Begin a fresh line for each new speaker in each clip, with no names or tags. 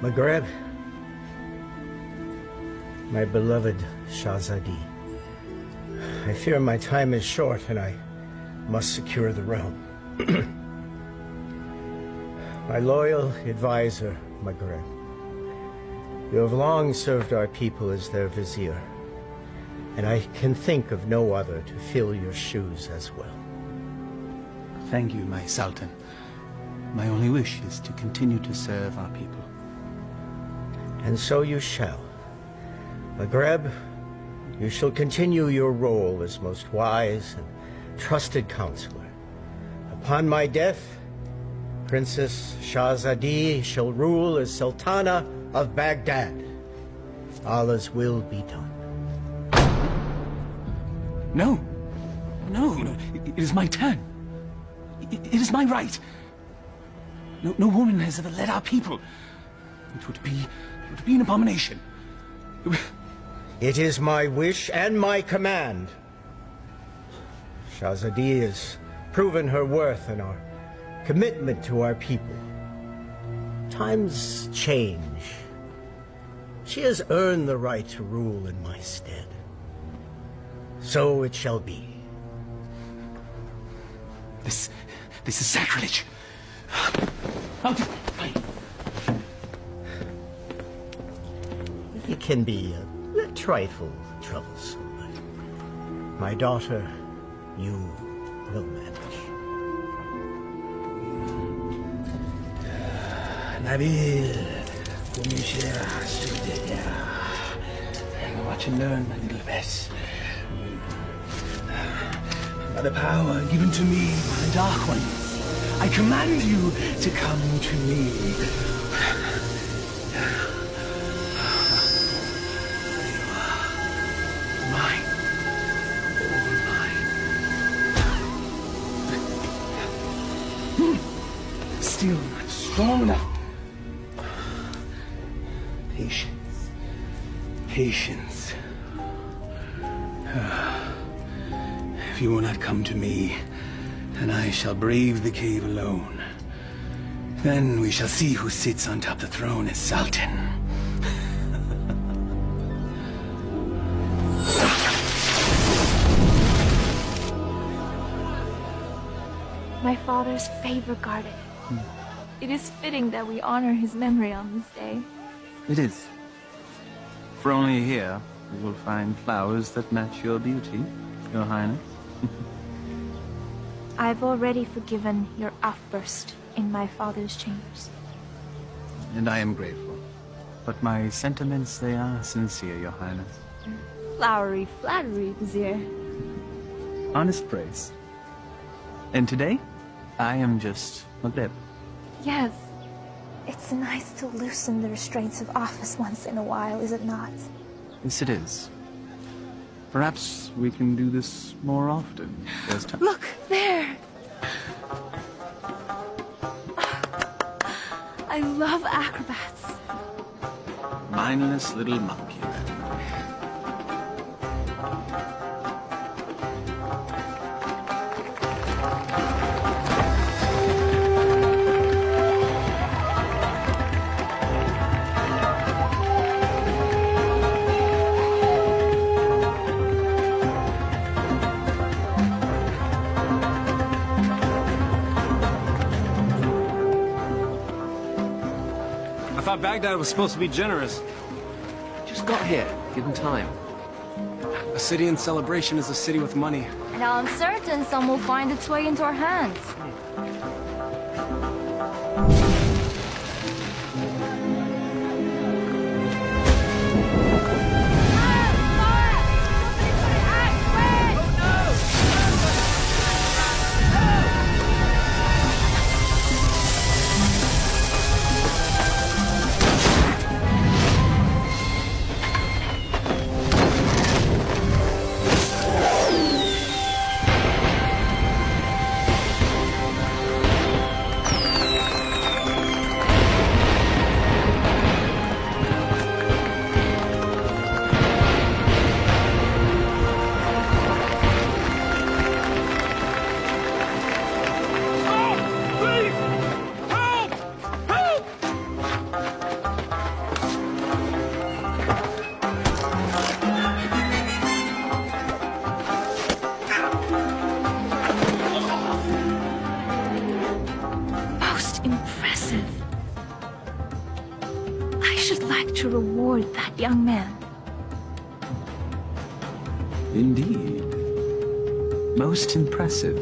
Maghreb, my beloved Shahzadi, I fear my time is short and I must secure the realm. My loyal advisor, Maghreb, you have long served our people as their vizier, and I can think of no other to fill your shoes as well.
Thank you, my Sultan. My only wish is to continue to serve our people.
And so you shall. Maghreb, you shall continue your role as most wise and trusted counselor. Upon my death, Princess Shahzadi shall rule as Sultana of Baghdad. Allah's will be done.
No. No. It is my turn. It is my right. No woman has ever led our people. It would be an abomination.
It is my wish and my command. Shahzadi has proven her worth and our commitment to our people. Times change. She has earned the right to rule in my stead. So it shall be.
This is sacrilege.
It can be a trifle troublesome, but my daughter, you will manage.
Nabil, watch and learn, my little Bess. By the power given to me by the Dark Ones, I command you to come to me. Mine. All mine. Still not strong enough. Patience. Patience. If you will not come to me, then I shall brave the cave alone. Then we shall see who sits on top of the throne as Sultan.
My father's favorite garden. It is fitting that we honor his memory on this day.
It is. For only here you will find flowers that match your beauty, Your Highness.
I've already forgiven your outburst in my father's chambers.
And I am grateful. But my sentiments, they are sincere, Your Highness.
Flowery flattery, Vizier.
Honest praise. And today, I am just Maghreb.
Yes. It's nice to loosen the restraints of office once in a while, is it not?
Yes, it is. Perhaps we can do this more often. There's time.
Look, there! I love acrobats.
Mindless little monkey.
I thought Baghdad was supposed to be generous.
Just got here, given time.
A city in celebration is a city with money.
And I'm certain some will find its way into our hands. that young man.
Indeed. Most impressive.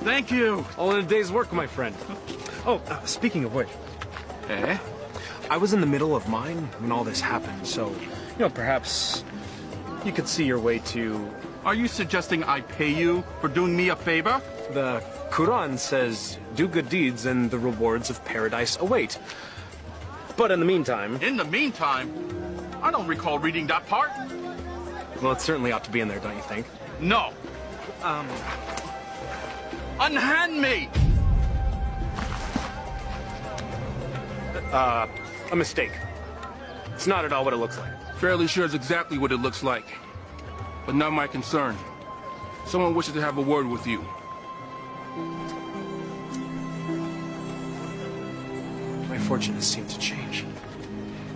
Thank you. All in a day's work, my friend. Oh, speaking of which. Eh? I was in the middle of mine when all this happened, so, perhaps you could see your way to...
Are you suggesting I pay you for doing me a favor?
The Quran says, do good deeds and the rewards of paradise await. But in the meantime...
In the meantime, I don't recall reading that part.
Well, it certainly ought to be in there, don't you think?
No. Unhand me!
A mistake. It's not at all what it looks like.
Fairly sure it's exactly what it looks like. But not my concern. Someone wishes to have a word with you.
My fortune has seemed to change.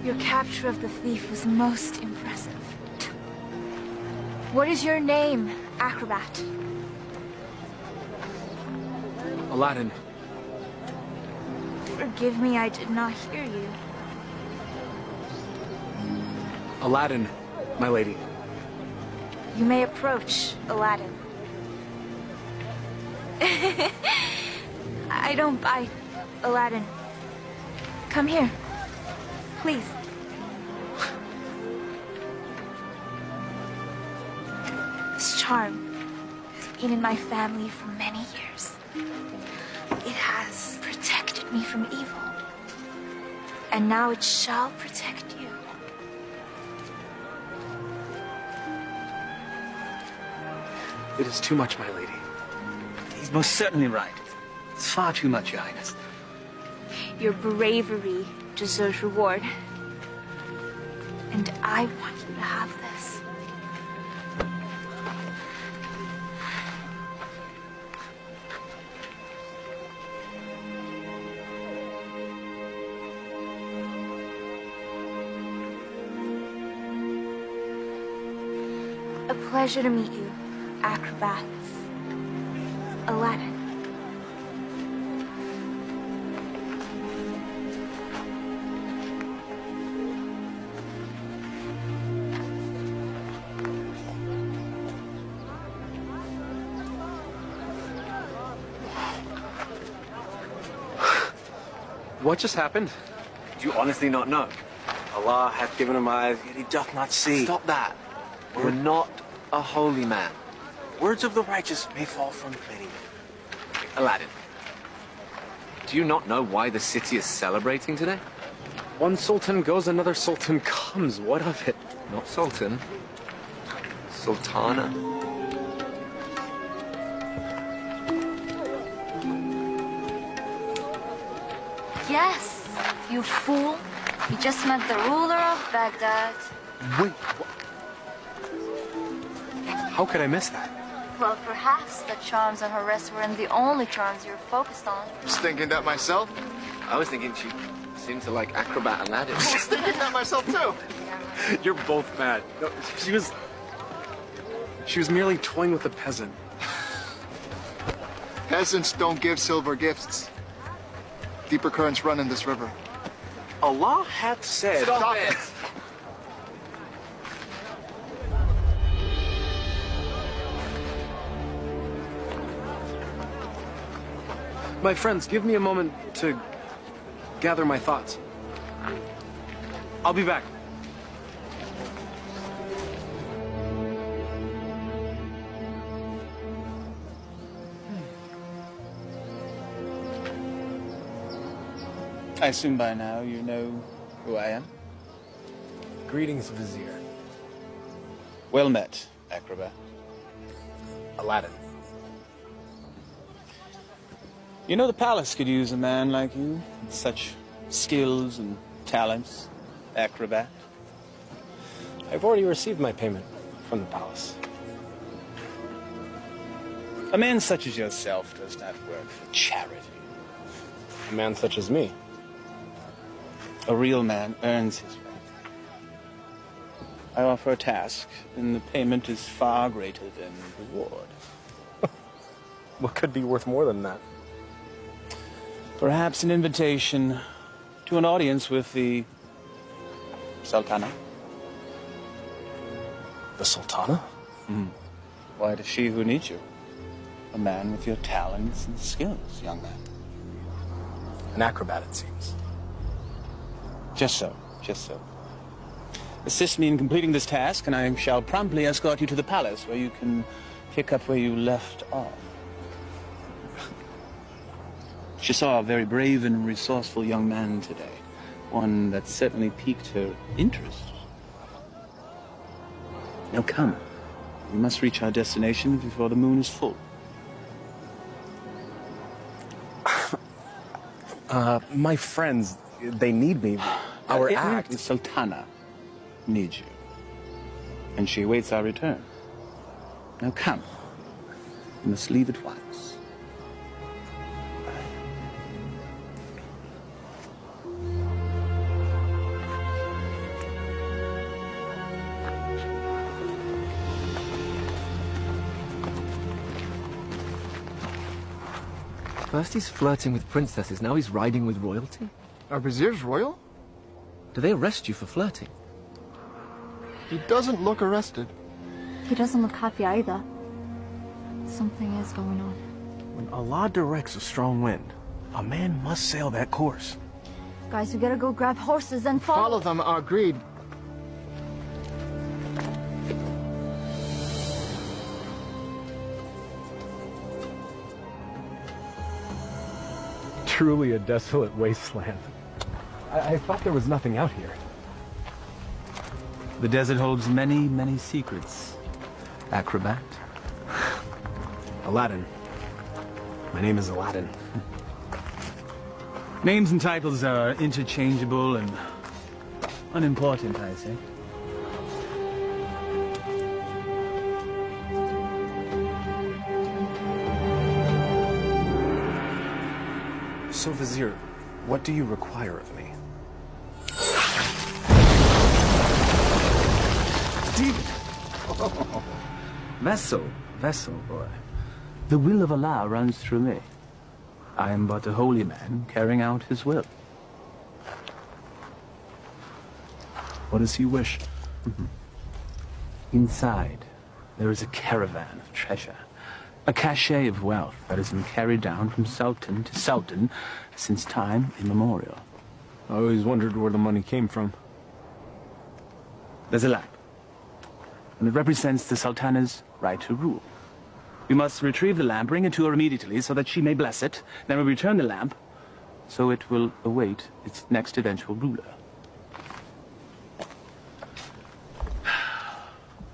Your capture of the thief was most impressive. What is your name, acrobat?
Aladdin.
Forgive me, I did not hear you.
Aladdin, my lady.
You may approach, Aladdin. I don't bite, Aladdin. Come here, please. This charm has been in my family for many years. It has protected me from evil. And now it shall protect you.
It is too much, my lady.
He's most certainly right. It's far too much, Your Highness.
Your bravery deserves reward. And I want you to have this. A pleasure to meet you, acrobats. Aladdin.
What just happened?
Do you honestly not know?
Allah hath given him eyes, yet he doth not see.
Stop that. We're not a holy man.
Words of the righteous may fall from many.
Aladdin, do you not know why the city is celebrating today?
One sultan goes, another sultan comes. What of it?
Not Sultan. Sultana.
Yes, you fool. You just met the ruler of Baghdad.
Wait, how could I miss that?
Well, perhaps the charms on her wrist weren't the only charms you're focused on.
Was thinking that myself.
I was thinking she seemed to like acrobat Aladdin.
I was thinking that myself too.
You're both mad. No, she was merely toying with a peasant.
Peasants don't give silver gifts. Deeper currents run in this river.
Allah hath said...
Stop it!
My friends, give me a moment to gather my thoughts. I'll be back.
I assume by now you know who I am.
Greetings, Vizier.
Well met, acrobat.
Aladdin.
You know the palace could use a man like you, with such skills and talents, acrobat.
I've already received my payment from the palace.
A man such as yourself does not work for charity.
A man such as me.
A real man earns his rent. I offer a task, and the payment is far greater than reward.
What could be worth more than that?
Perhaps an invitation to an audience with the Sultana.
The Sultana?
Why does she who needs you? A man with your talents and skills, young man.
An acrobat, it seems.
Just so, just so. Assist me in completing this task, and I shall promptly escort you to the palace, where you can pick up where you left off. She saw a very brave and resourceful young man today. One that certainly piqued her interest. Now come. We must reach our destination before the moon is full.
My friends, they need me. Our act.
The Sultana needs you. And she awaits our return. Now come. We must leave at once.
First he's flirting with princesses, now he's riding with royalty?
Are viziers royal?
Do they arrest you for flirting?
He doesn't look arrested.
He doesn't look happy either. Something is going on.
When Allah directs a strong wind, a man must sail that course.
Guys, we gotta go grab horses and
Follow them, agreed.
Truly a desolate wasteland. I thought there was nothing out here.
The desert holds many, many secrets. Acrobat.
Aladdin. My name is Aladdin.
Names and titles are interchangeable and unimportant, I say.
So, Vizier, what do you require of me?
Vessel, boy. The will of Allah runs through me. I am but a holy man carrying out his will.
What does he wish?
Inside, there is a caravan of treasure. A cachet of wealth that has been carried down from sultan to sultan since time immemorial.
I always wondered where the money came from.
There's a lamp, and it represents the sultana's right to rule. We must retrieve the lamp, bring it to her immediately so that she may bless it. Then we return the lamp, so it will await its next eventual ruler.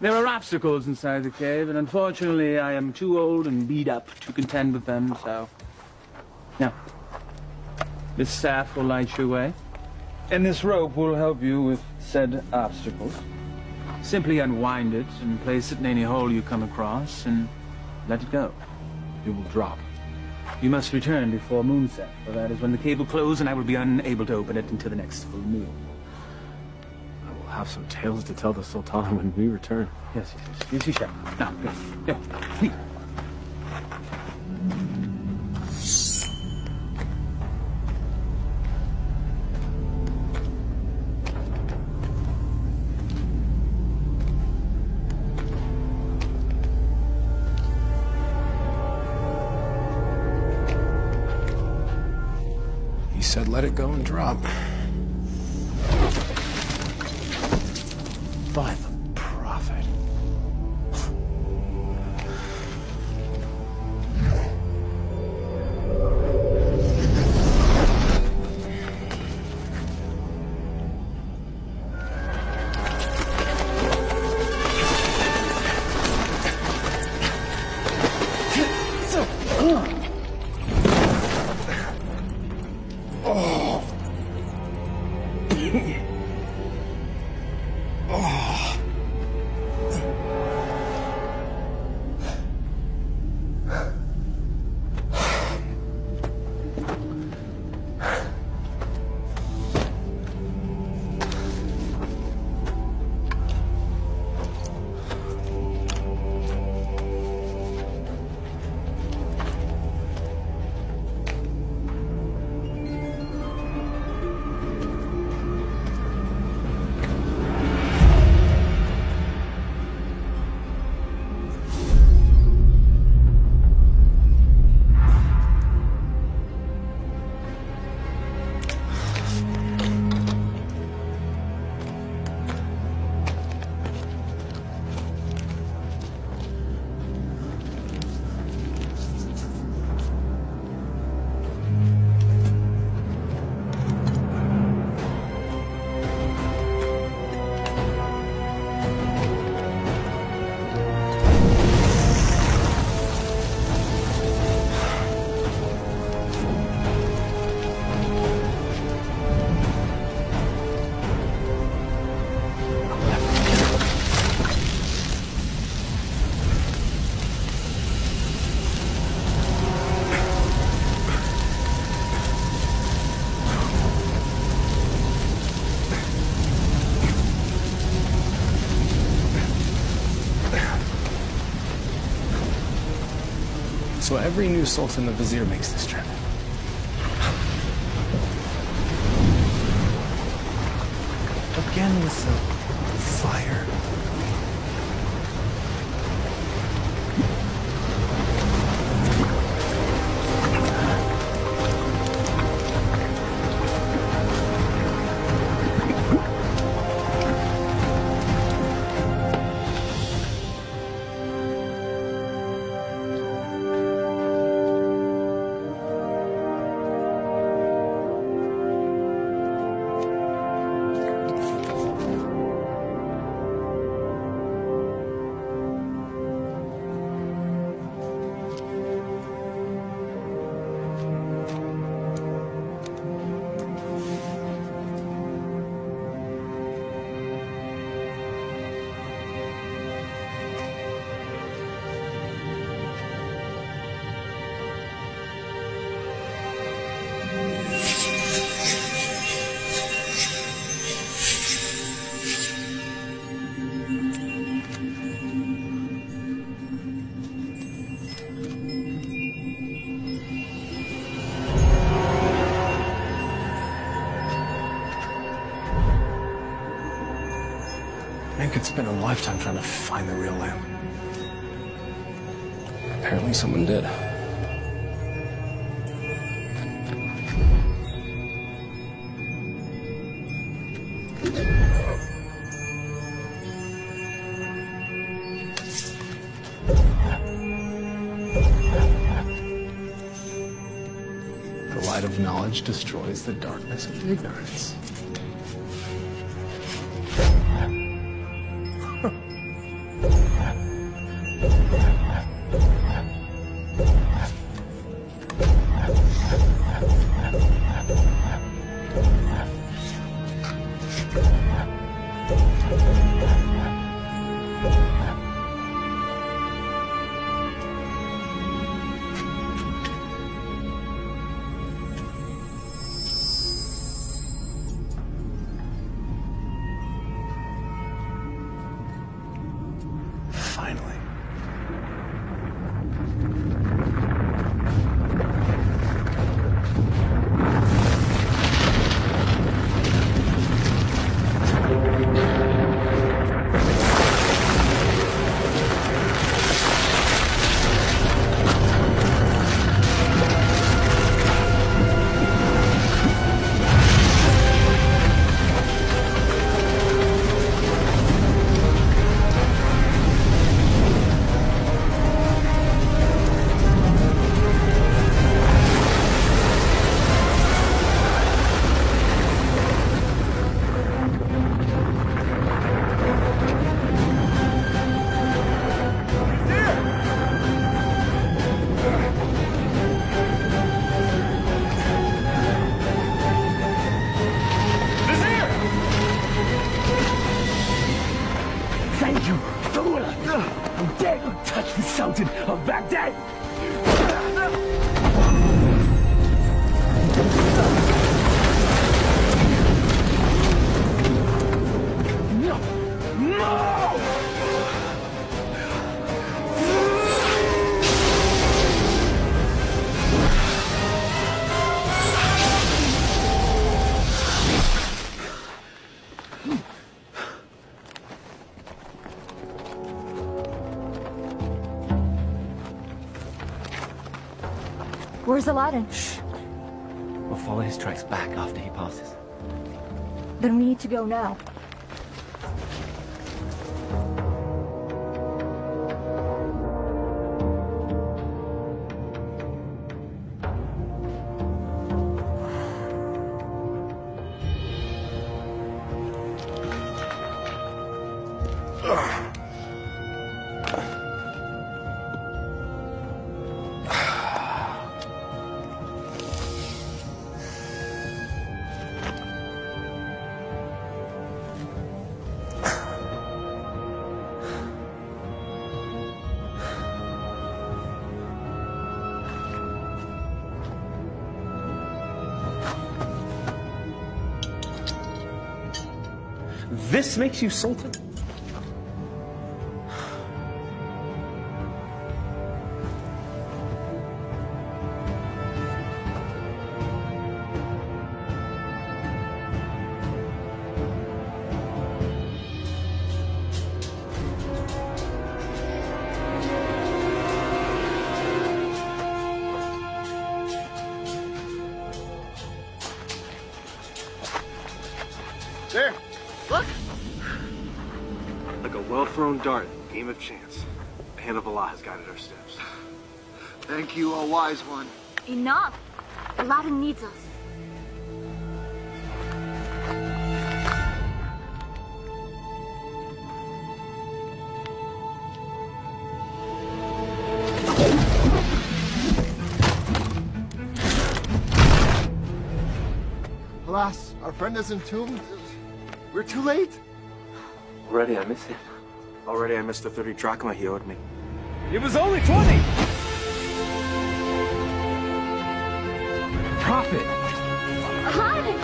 There are obstacles inside the cave, and unfortunately I am too old and beat up to contend with them, so... Now, this staff will light your way, and this rope will help you with said obstacles. Simply unwind it and place it in any hole you come across, and let it go.
It will drop.
You must return before moonset, for that is when the cave will close, and I will be unable to open it until the next full moon.
We'll have some tales to tell the Sultana when we return.
Yes, you shall. Now, go. Please.
He said let it go and drop. By the prophet. So every new sultan the vizier makes this trip. Again with the fire. Man could spend a lifetime trying to find the real lamp. Apparently someone did. The light of knowledge destroys the darkness of ignorance. Finally.
Thank you, fool! How dare you touch the Sultan of Baghdad! No! No!
Where's Aladdin?
Shh. We'll follow his tracks back after he passes.
Then we need to go now.
This makes you Sultan?
unknown dart, game of chance. The hand of Allah has guided our steps.
Thank you, O wise one.
Enough! Aladdin needs us.
Alas, our friend is entombed. We're too late.
Already I miss him.
Already I missed the 30 drachma he owed me.
It was only 20! Profit!
Aladdin!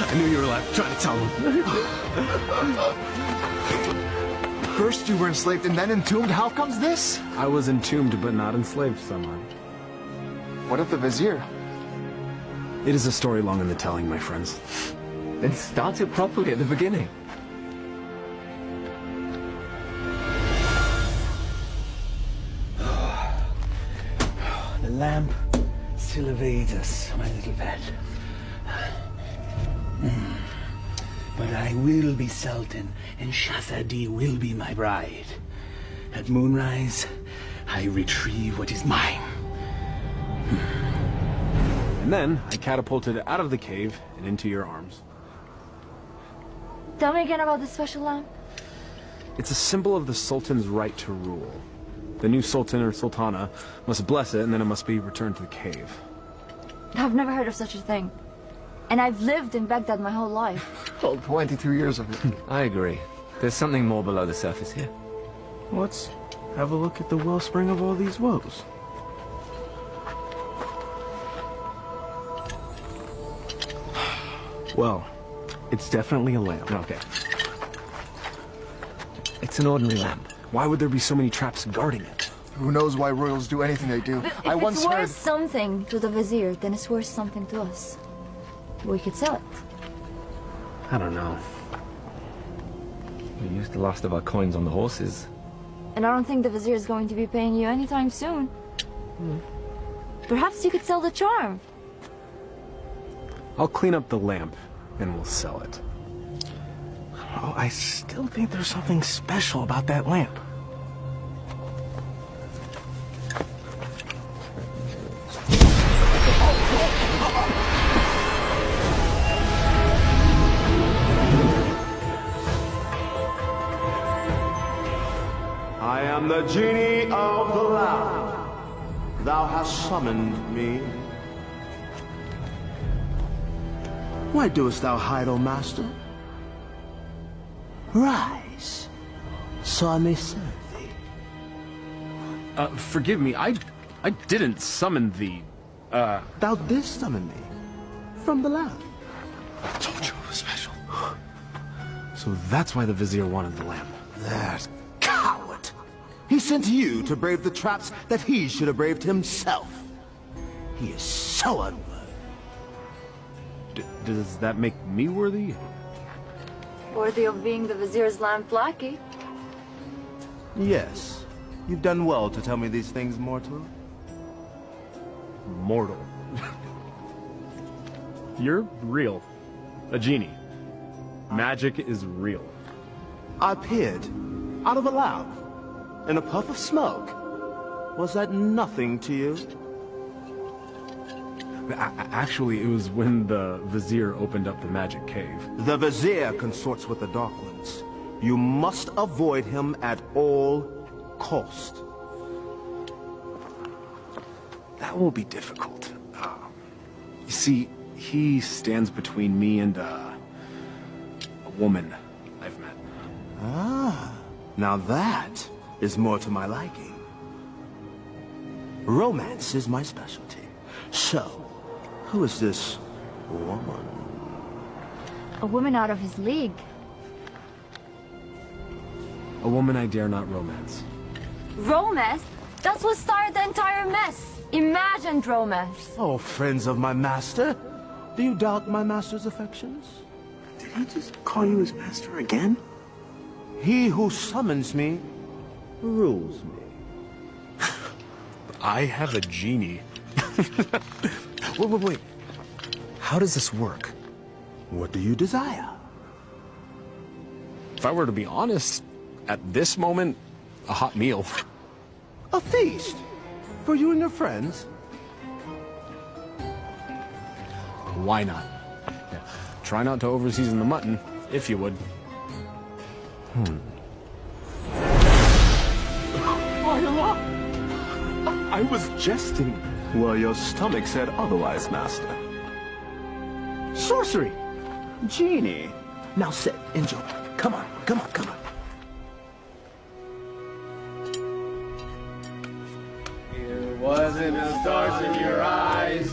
I knew you were alive. Trying to tell him.
First you were enslaved and then entombed. How comes this?
I was entombed but not enslaved, someone.
What of the vizier?
It is a story long in the telling, my friends.
Then start it properly at the beginning.
The lamp still evades us, my little pet. But I will be Sultan, and Shahzadi will be my bride. At moonrise, I retrieve what is mine.
And then I catapulted out of the cave and into your arms.
Tell me again about the special lamp.
It's a symbol of the Sultan's right to rule. The new Sultan or Sultana must bless it, and then it must be returned to the cave.
I've never heard of such a thing. And I've lived in Baghdad my whole life.
Oh, 22 years of it.
I agree. There's something more below the surface here.
Let's have a look at the wellspring of all these woes. Well, it's definitely a lamp. Okay.
It's an ordinary lamp.
Why would there be so many traps guarding it?
Who knows why royals do anything they do?
If
I once
it's
heard...
worth something to the vizier, then it's worth something to us. We could sell it.
I don't know.
We used the last of our coins on the horses.
And I don't think the vizier is going to be paying you anytime soon. Perhaps you could sell the charm.
I'll clean up the lamp, and we'll sell it. Oh, I still think there's something special about that lamp.
I am the genie of the lamp. Thou hast summoned me. Why doest thou hide, O master? Rise, so I may serve thee.
Forgive me, I didn't summon thee.
Thou didst summon me from the lamp.
I told you it was special. So that's why the vizier wanted the lamp.
That coward! He sent you to brave the traps that he should have braved himself. He is so unworthy.
Does that make me worthy?
Worthy of being the vizier's lamp lackey.
Yes, you've done well to tell me these things, mortal.
Mortal. You're real. A genie. Magic is real.
I appeared out of a lamp in a puff of smoke. Was that nothing to you?
Actually, it was when the vizier opened up the magic cave.
The vizier consorts with the Dark Ones. You must avoid him at all cost.
That will be difficult. You see, he stands between me and a woman I've met.
Ah, now that is more to my liking. Romance is my specialty. So, who is this woman?
A woman out of his league.
A woman I dare not romance.
Romance? That's what started the entire mess. Imagined romance.
Oh, friends of my master, do you doubt my master's affections?
Did he just call you his master again?
He who summons me rules me.
I have a genie. Wait. How does this work?
What do you desire?
I were to be honest, at this moment, a hot meal.
A feast? For you and your friends?
Why not? Yeah. Try not to overseason the mutton, if you would.
I was jesting. Well, your stomach said otherwise, Master. Sorcery! Genie! Now sit, enjoy. Come on, come on, come on.
It wasn't the stars in your eyes.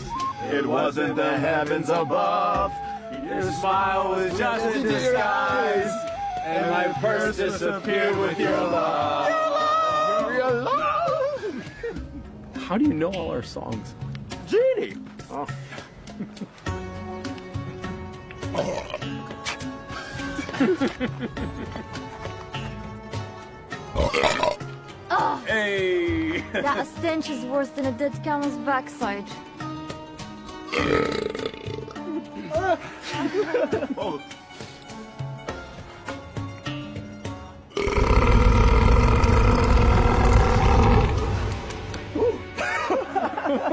It wasn't the heavens above. Your smile was just a disguise. And my purse disappeared with your love.
Your love!
How do you know all our songs?
Genie! Oh.
Hey!
That stench is worse than a dead camel's backside.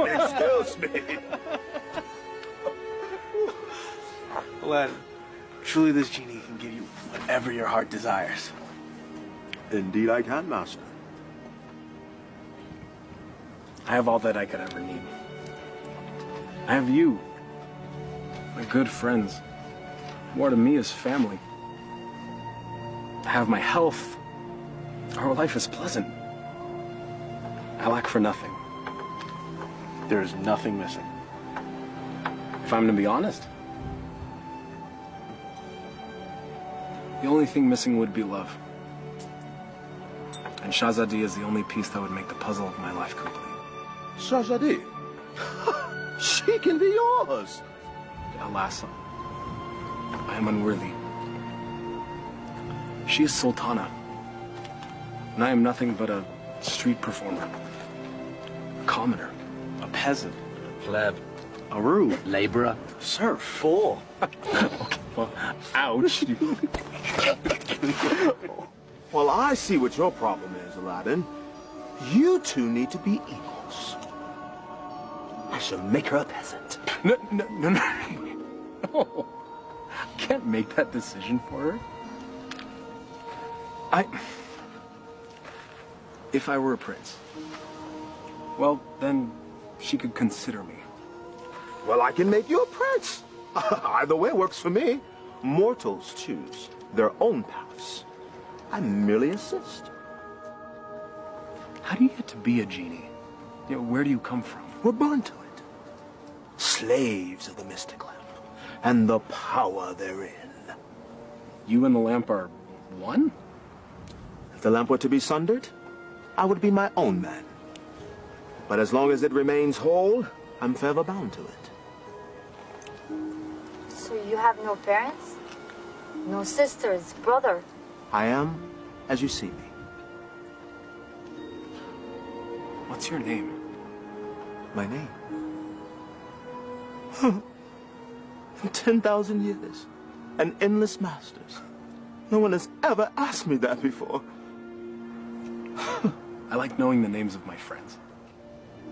Excuse me.
Aladdin, truly this genie can give you whatever your heart desires.
Indeed I can, Master.
I have all that I could ever need. I have you. My good friends. More to me is family. I have my health. Our life is pleasant. I lack for nothing.
There is nothing missing.
If I'm to be honest, the only thing missing would be love. And Shahzadi is the only piece that would make the puzzle of my life complete.
Shahzadi? She can be yours.
Alas, I am unworthy. She is Sultana, and I am nothing but a street performer, a commoner,
A peasant,
Pleb.
a rube,
Laborer.
serf, fool.
ouch.
Well, I see what your problem is, Aladdin. You two need to be equals. I shall make her a peasant.
No. No. I can't make that decision for her. If I were a prince, well, then she could consider me.
Well, I can make you a prince. Either way works for me. Mortals choose their own paths. I merely assist.
How do you get to be a genie? You know, where do you come from?
We're born to it. Slaves of the mystic lamp and the power therein.
You and the lamp are one?
If the lamp were to be sundered, I would be my own man. But as long as it remains whole, I'm forever bound to it.
So you have no parents? No sisters, brother?
I am as you see me.
What's your name?
My name? 10,000 years and endless masters. No one has ever asked me that before.
I like knowing the names of my friends.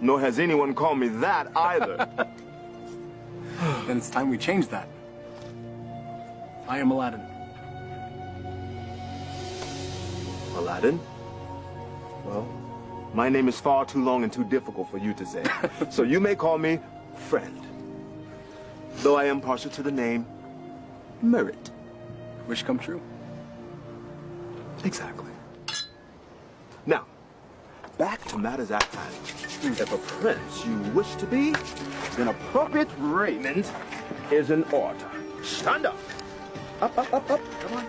Nor has anyone called me that either.
Then it's time we change that. I am Aladdin.
Aladdin? Well, my name is far too long and too difficult for you to say. So you may call me Friend. Though I am partial to the name Merit.
Wish come true.
Exactly. Now, back to matters at hand. If a prince you wish to be, then appropriate raiment is in order. Stand up. Up, up, up, up. Come on.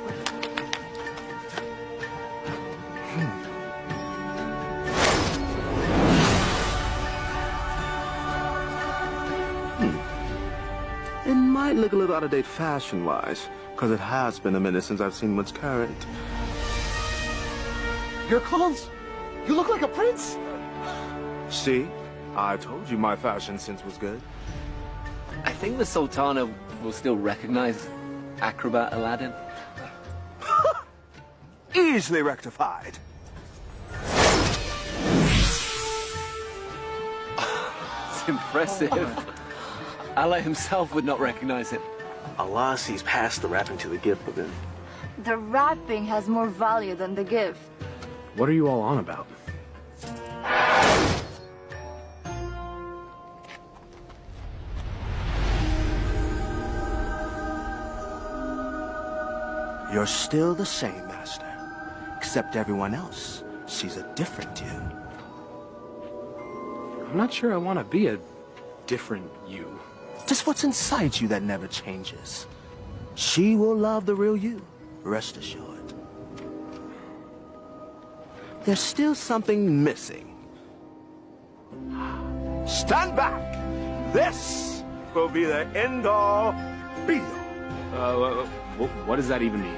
It might look a little out of date fashion-wise, because it has been a minute since I've seen what's current.
Your clothes? You look like a prince.
See? I told you my fashion sense was good.
I think the Sultana will still recognize acrobat Aladdin.
easily rectified.
It's impressive. Allah himself would not recognize it.
Allah sees past the wrapping to the gift within.
The wrapping has more value than the gift.
What are you all on about?
You're still the same, Master. Except everyone else sees a different you.
I'm not sure I want to be a different you.
Just what's inside you that never changes. She will love the real you, rest assured. There's still something missing. Stand back! This will be the end-all, be-all.
What does that even mean?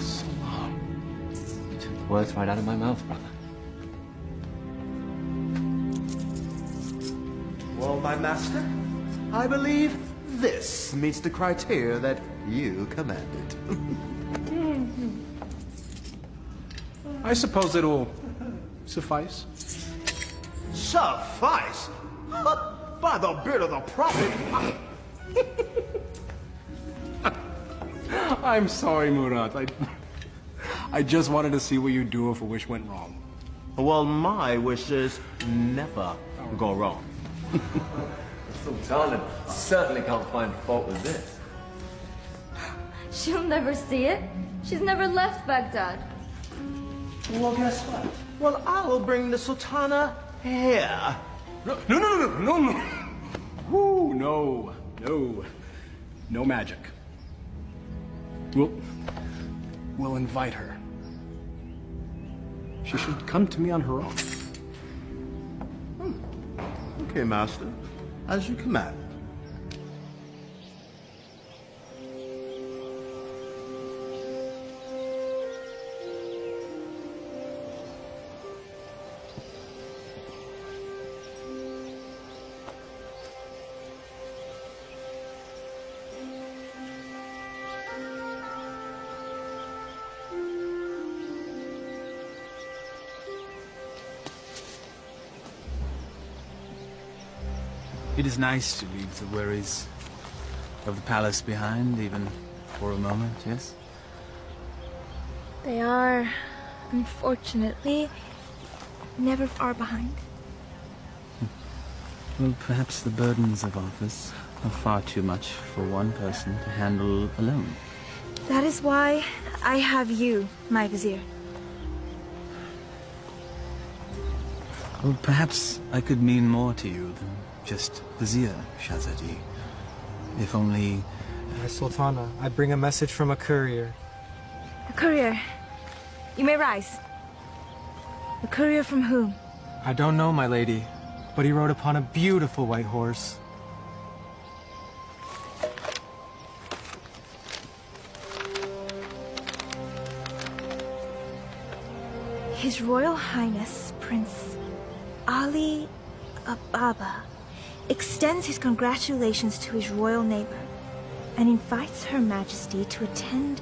So long. You took the words right out of my mouth, brother.
Well, my master, I believe this meets the criteria that you commanded.
I suppose it'll suffice.
Suffice? By the beard of the prophet!
I'm sorry, Murad. I just wanted to see what you'd do if a wish went wrong.
Well, my wishes never go wrong.
Sultana certainly can't find fault with this.
She'll never see it. She's never left Baghdad.
Well, guess what? Well, I'll bring the Sultana here.
No. Woo, no. No magic. We'll invite her. She should come to me on her own.
Okay, master. As you command.
It is nice to leave the worries of the palace behind, even for a moment, yes?
They are, unfortunately, never far behind.
Well, perhaps the burdens of office are far too much for one person to handle alone.
That is why I have you, my vizier.
Well, perhaps I could mean more to you than just Vizier, Shahzadi. If only...
Sultana, I bring a message from a courier.
A courier. You may rise. A courier from whom?
I don't know, my lady, but he rode upon a beautiful white horse.
His Royal Highness, Prince Ali Ababa, extends his congratulations to his royal neighbor and invites Her Majesty to attend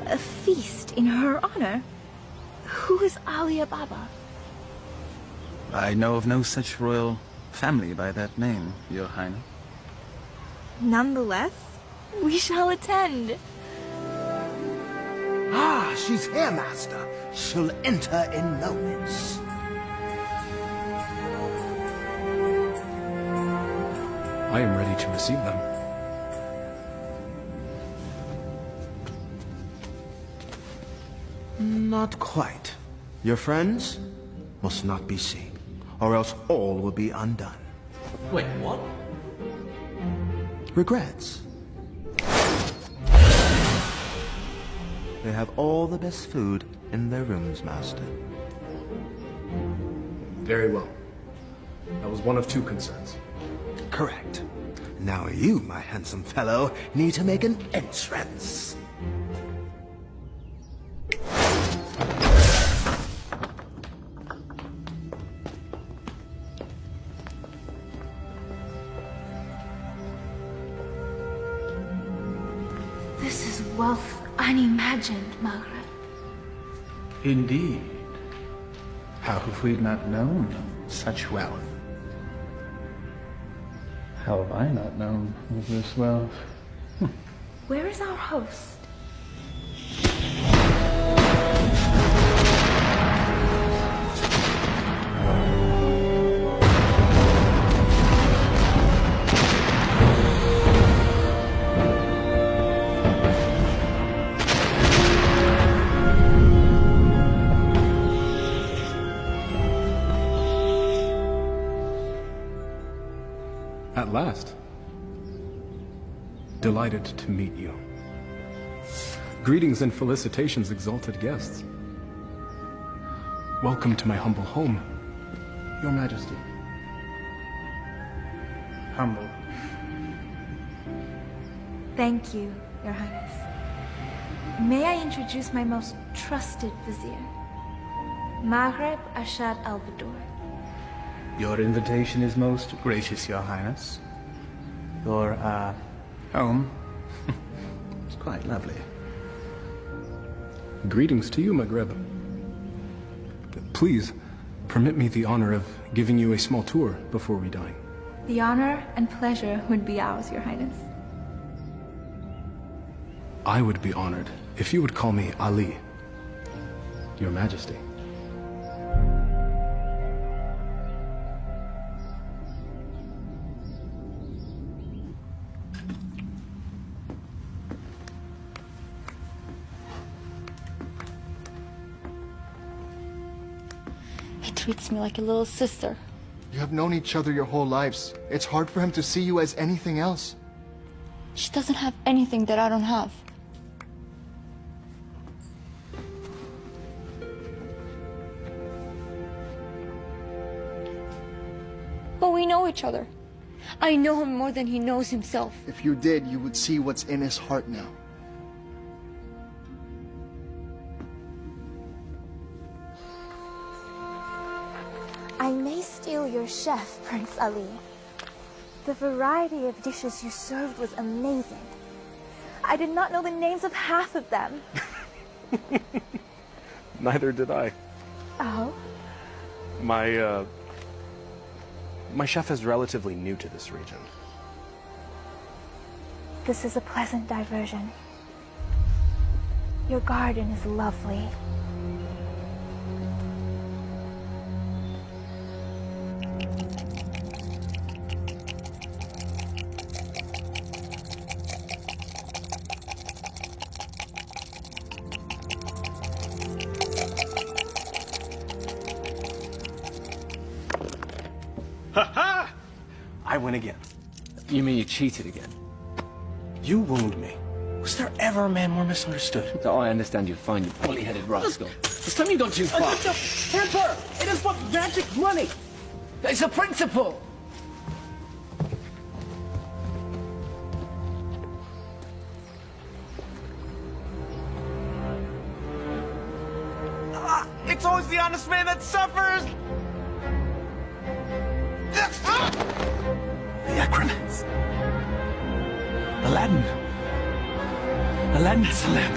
a feast in her honor. Who is Ali Ababa?
I know of no such royal family by that name, Your Highness.
Nonetheless, we shall attend.
Ah, she's here, master. She'll enter in moments.
I am ready to receive them.
Not quite. Your friends must not be seen, or else all will be undone.
Wait, what?
Regrets. They have all the best food in their rooms, master.
Very well. That was one of two concerns.
correct. Now you, my handsome fellow, need to make an entrance.
This is wealth unimagined, Maghreb.
Indeed. How have we not known such wealth? How have I not known of this wealth?
Where is our host?
At last. Delighted to meet you. Greetings and felicitations, exalted guests. Welcome to my humble home, Your Majesty.
Humble.
Thank you, Your Highness. May I introduce my most trusted vizier, Maghreb Ashad al-Badur.
Your invitation is most gracious, Your Highness. Your, home is quite lovely.
Greetings to you, Maghreb. Please, permit me the honor of giving you a small tour before we dine.
The honor and pleasure would be ours, Your Highness.
I would be honored if you would call me Ali, Your Majesty.
He treats me like a little sister.
You have known each other your whole lives. It's hard for him to see you as anything else.
She doesn't have anything that I don't have. But we know each other. I know him more than he knows himself.
If you did, you would see what's in his heart now.
I may steal your chef, Prince Ali. The variety of dishes you served was amazing. I did not know the names of half of them.
Neither did I.
Oh?
My chef is relatively new to this region.
This is a pleasant diversion. Your garden is lovely.
Ha-ha! I win again.
You mean you cheated again?
You wound me. Was there ever a man more misunderstood?
So I understand you're fine, you bully-headed rascal. This time you've gone too far.
Temper! It is but magic money!
It's a principle!
It's always the honest man that suffers!
The acromats. Aladdin. Aladdin has a lamp.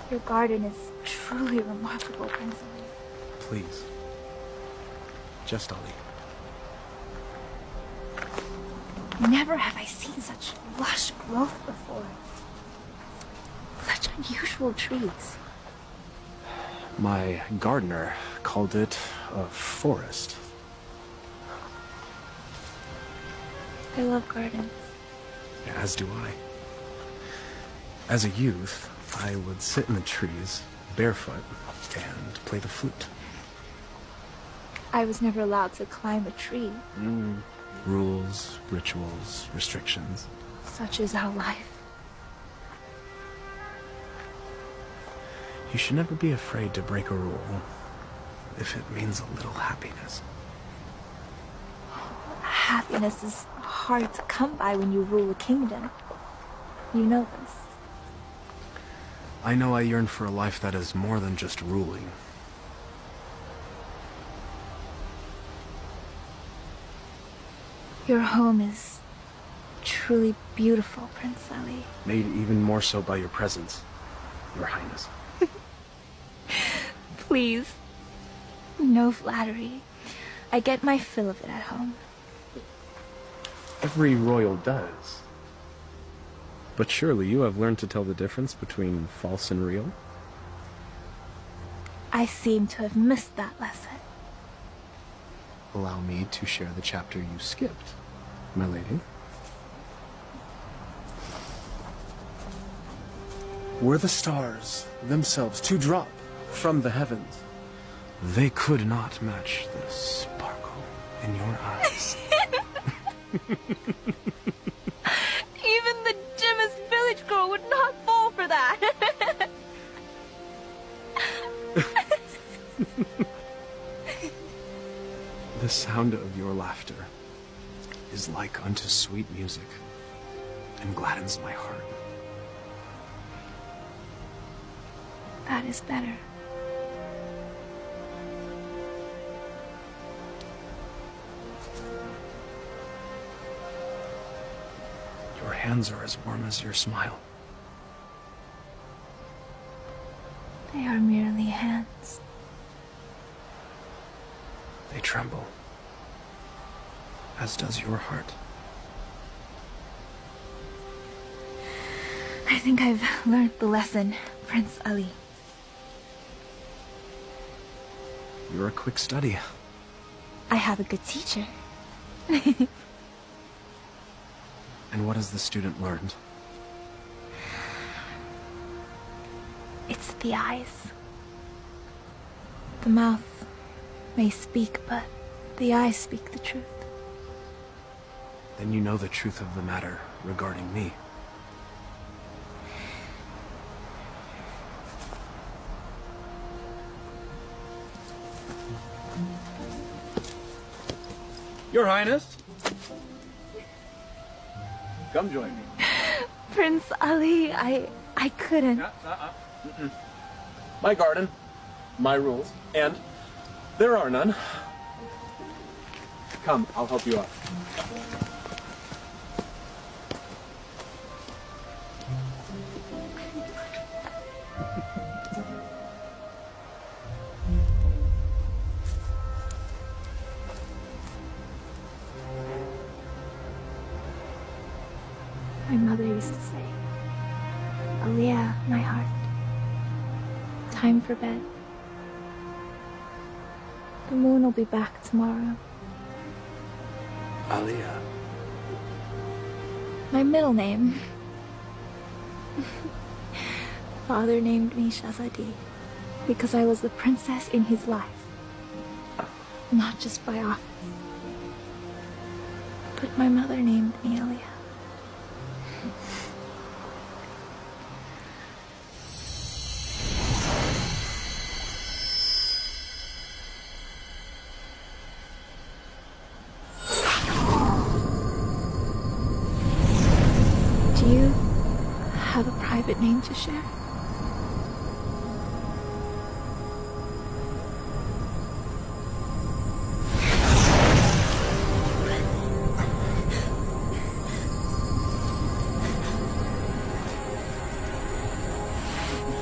Your garden is truly remarkable, Prince Ali.
Please. Just Ali.
Never have I seen such lush growth before. Such unusual trees.
My gardener called it a forest.
I love gardens.
As do I. As a youth, I would sit in the trees, barefoot, and play the flute.
I was never allowed to climb a tree.
Rules, rituals, restrictions.
Such is our life.
You should never be afraid to break a rule. if it means a little happiness.
Happiness is hard to come by when you rule a kingdom. You know this.
I know I yearn for a life that is more than just ruling.
Your home is truly beautiful, Prince Ali.
Made even more so by your presence, Your Highness.
Please. No flattery. I get my fill of it at home.
Every royal does. But surely you have learned to tell the difference between false and real?
I seem to have missed that lesson.
Allow me to share the chapter you skipped, my lady. Were the stars themselves to drop from the heavens, they could not match the sparkle in your eyes.
Even the dimmest village girl would not fall for that.
The sound of your laughter is like unto sweet music and gladdens my heart.
That is better.
Your hands are as warm as your smile.
They are merely hands.
They tremble, as does your heart.
I think I've learned the lesson, Prince Ali.
You're a quick study.
I have a good teacher.
And what has the student learned?
It's the eyes. The mouth may speak, but the eyes speak the truth.
Then you know the truth of the matter regarding me.
Your Highness. Come join me.
Prince Ali, I couldn't.
My garden, my rules, and there are none. Come, I'll help you out.
My mother used to say, Aliyah, my heart, time for bed. The moon will be back tomorrow.
Aliyah.
My middle name. Father named me Shahzadi because I was the princess in his life. Not just by office. But my mother named me Aliyah. Do you have a private name to share?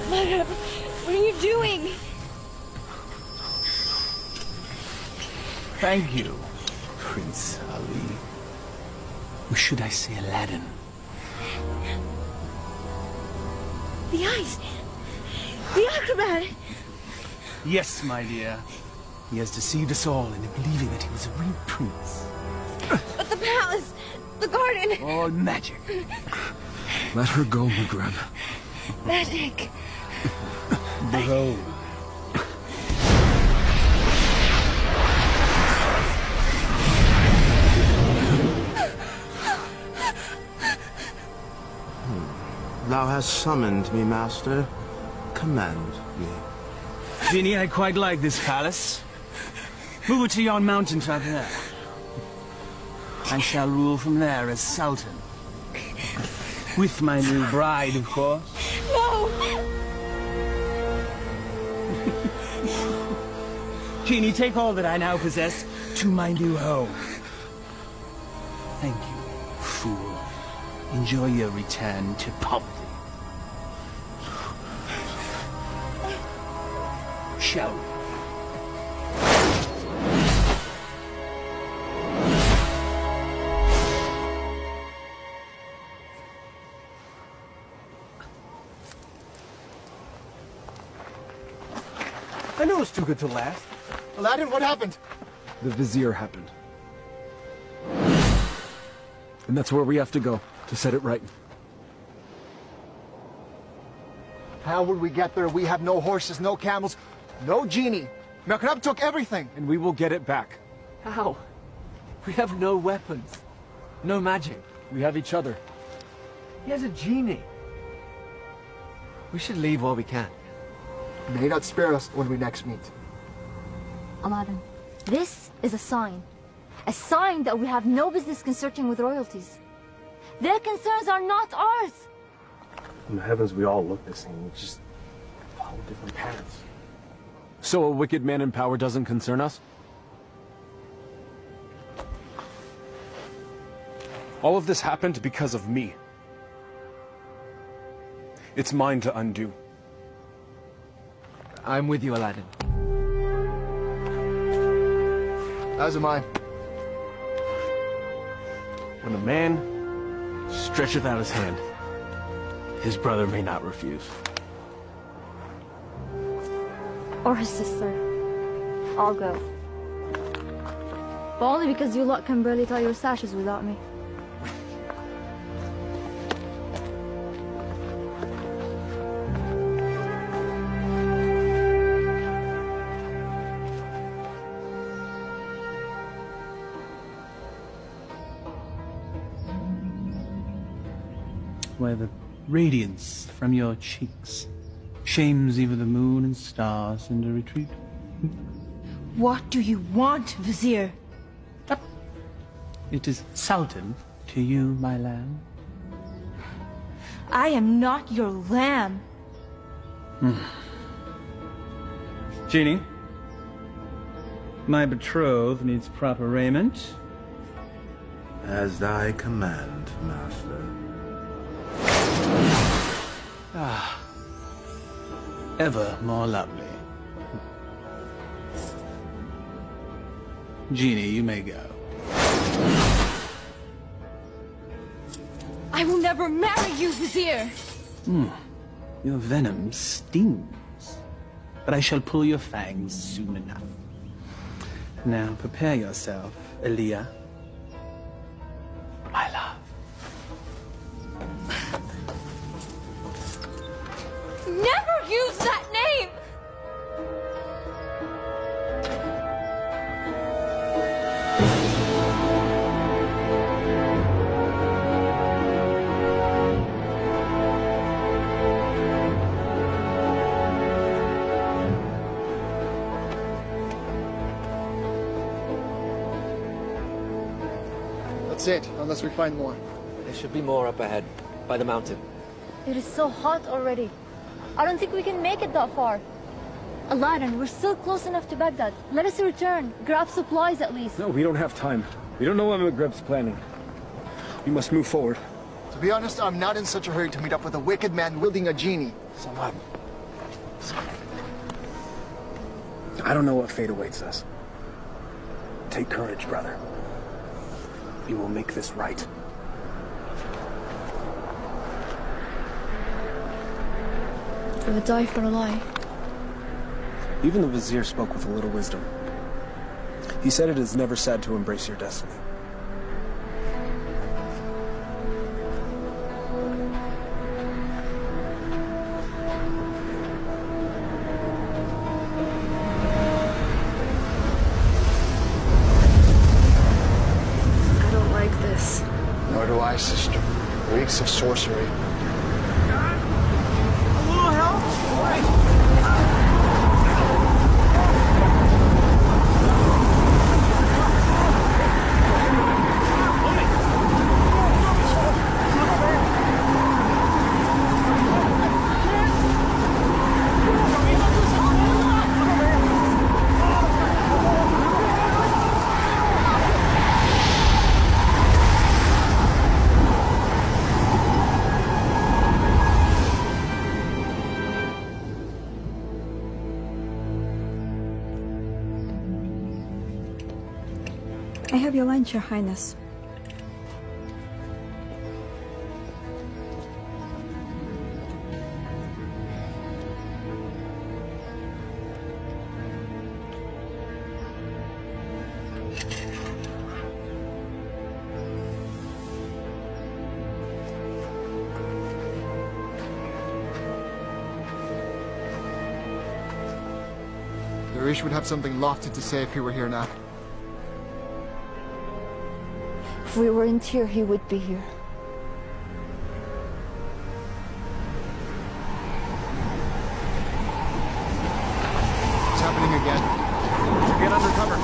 Mother, what are you doing?
Thank you, Prince Ali. Or should I say Aladdin?
The eyes! The acrobat!
Yes, my dear. He has deceived us all into believing that he was a real prince.
But the palace! The garden!
All magic.
Let her go, Maghreb.
Magic!
Behold.
Thou hast summoned me, master. Command me.
Genie, I quite like this palace. Move it to yon mountaintop there. I shall rule from there as Sultan. With my new bride, of course.
No!
Genie, take all that I now possess to my new home. Thank you, fool. Enjoy your return to poverty. Shall we?
I knew it was too good to last.
Aladdin, what happened?
The Vizier happened. And that's where we have to go, to set it right.
How would we get there? We have no horses, no camels, no genie. Makrab took everything.
And we will get it back.
How? We have no weapons. No magic.
We have each other.
He has a genie. We should leave while we can.
May not spare us when we next meet.
Aladdin, this is a sign. A sign that we have no business consorting with royalties. Their concerns are not ours.
In the heavens, we all look the same. We just follow different paths. So a wicked man in power doesn't concern us? All of this happened because of me. It's mine to undo.
I'm with you, Aladdin.
As am I.
When a man stretcheth out his hand, his brother may not refuse.
Or his sister. I'll go. But only because you lot can barely tie your sashes without me.
Where the radiance from your cheeks shames even the moon and stars into retreat.
What do you want, Vizier?
It is Sultan to you, my lamb.
I am not your lamb.
Genie, my betrothed needs proper raiment.
As thy command, master.
Ever more lovely. Genie, you may go.
I will never marry you, Vizier.
Your venom stings, but I shall pull your fangs soon enough. Now prepare yourself, Aaliyah. My love.
Never use that name!
That's it, unless we find more.
There should be more up ahead, by the mountain.
It is so hot already. I don't think we can make it that far. Aladdin, we're still close enough to Baghdad. Let us return. Grab supplies at least.
No, we don't have time. We don't know what Maghrib's planning. We must move forward.
To be honest, I'm not in such a hurry to meet up with a wicked man wielding a genie.
Salam. I don't know what fate awaits us. Take courage, brother. We will make this right.
I would die for a lie.
Even the Vizier spoke with a little wisdom. He said it is never sad to embrace your destiny.
I don't like this.
Nor do I, sister. Reeks of sorcery.
A little help?
have your lunch, Your Highness.
Darish would have something lofty to say if he were here now.
If we weren't here, he would be here.
It's happening again. Get under cover.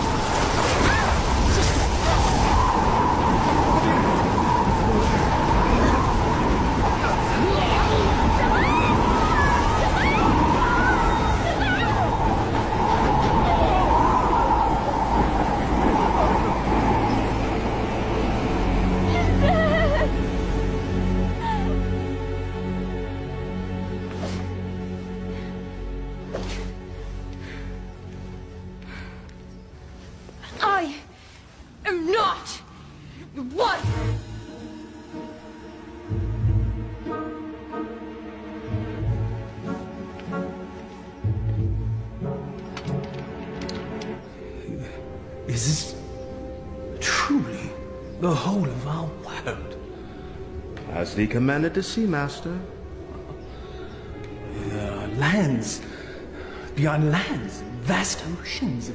I am not your wife.
Is this truly the whole of our world?
As thee commanded to see, Master.
Lands beyond lands, vast oceans.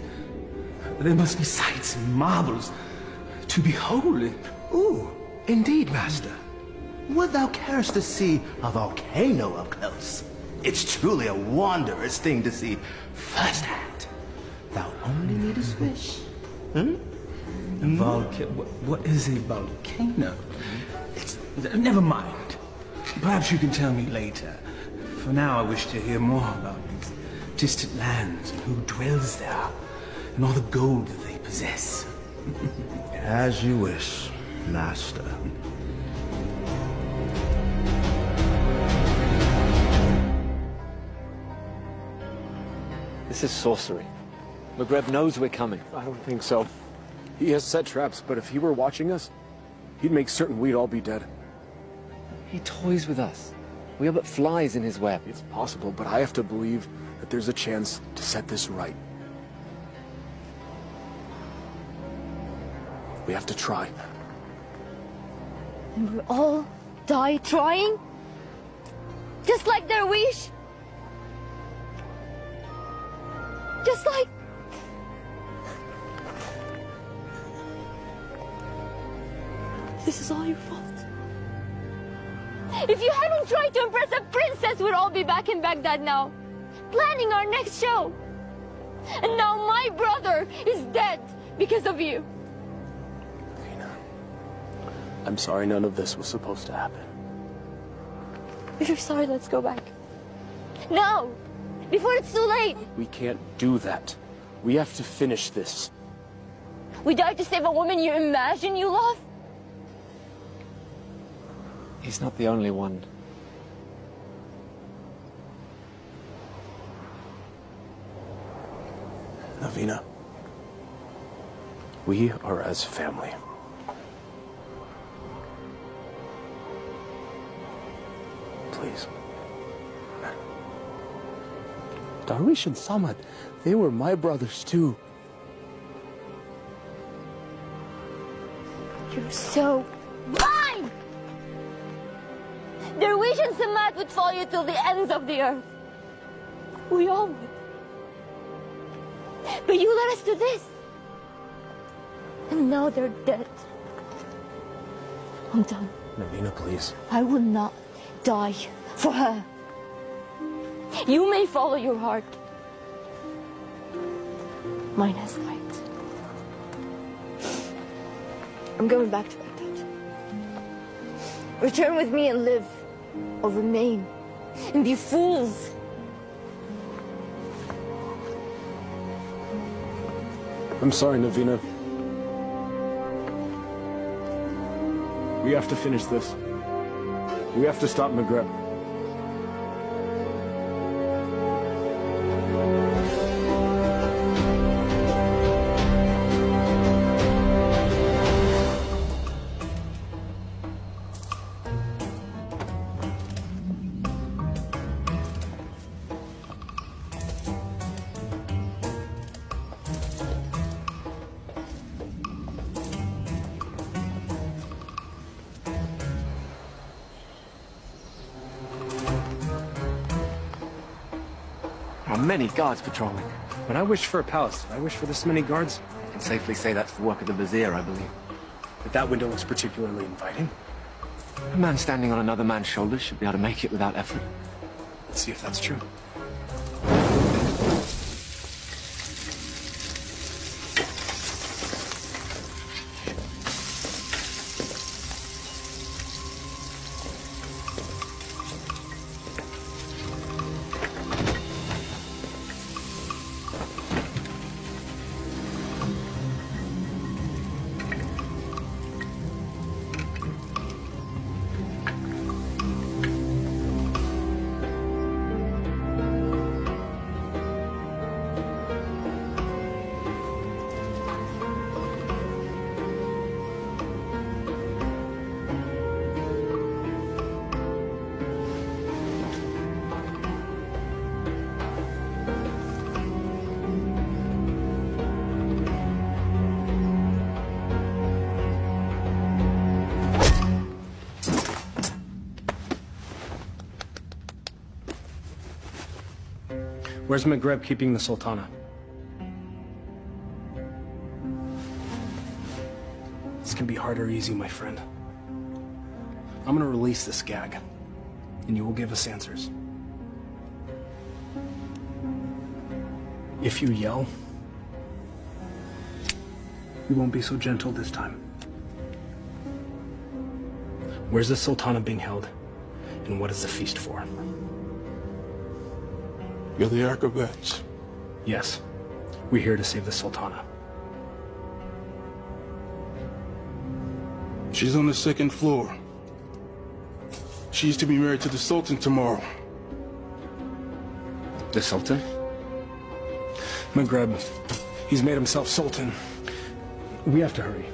There must be sights and marvels to behold.
Ooh, indeed, Master. Would thou carest to see a volcano up close? It's truly a wondrous thing to see firsthand. Thou only needest wish.
What is a volcano? Never mind. Perhaps you can tell me later. For now, I wish to hear more about these distant lands and who dwells there, and all the gold that they possess.
As you wish, Master.
This is sorcery. Maghreb knows we're coming.
I don't think so. He has set traps, but if he were watching us, he'd make certain we'd all be dead.
He toys with us. We are but flies in his web.
It's possible, but I have to believe that there's a chance to set this right. We have to try.
And we'll all die trying? Just like their wish? Just like... This is all your fault. If you hadn't tried to impress a princess, we'd all be back in Baghdad now, planning our next show. And now my brother is dead because of you.
I'm sorry none of this was supposed to happen.
If you're sorry, let's go back. Now! Before it's too late!
We can't do that. We have to finish this.
We died to save a woman you imagine you love?
He's not the only one.
Navina, we are as family. Please. Darwish and Samad, they were my brothers too.
You're so blind! Darwish and Samad would follow you till the ends of the earth. We all would. But you led us to this. And now they're dead. I'm done.
Navina, please.
I will not die for her. You may follow your heart. Mine has light. I'm going back to Baghdad. Return with me and live, or remain and be fools.
I'm sorry, Navina. We have to finish this. We have to stop Maghreb.
many guards patrolling.
When I wish for a palace, I wish for this many guards.
I can safely say that's the work of the vizier, I believe.
But that window looks particularly inviting.
A man standing on another man's shoulders should be able to make it without effort.
Let's see if that's true. Where's Maghreb keeping the Sultana? This can be hard or easy, my friend. I'm gonna release this gag, and you will give us answers. If you yell, we won't be so gentle this time. Where's the Sultana being held, and what is the feast for?
You're the acrobats.
Yes, we're here to save the Sultana.
She's on the second floor. She's to be married to the Sultan tomorrow.
The Sultan? Maghreb, he's made himself Sultan. We have to hurry.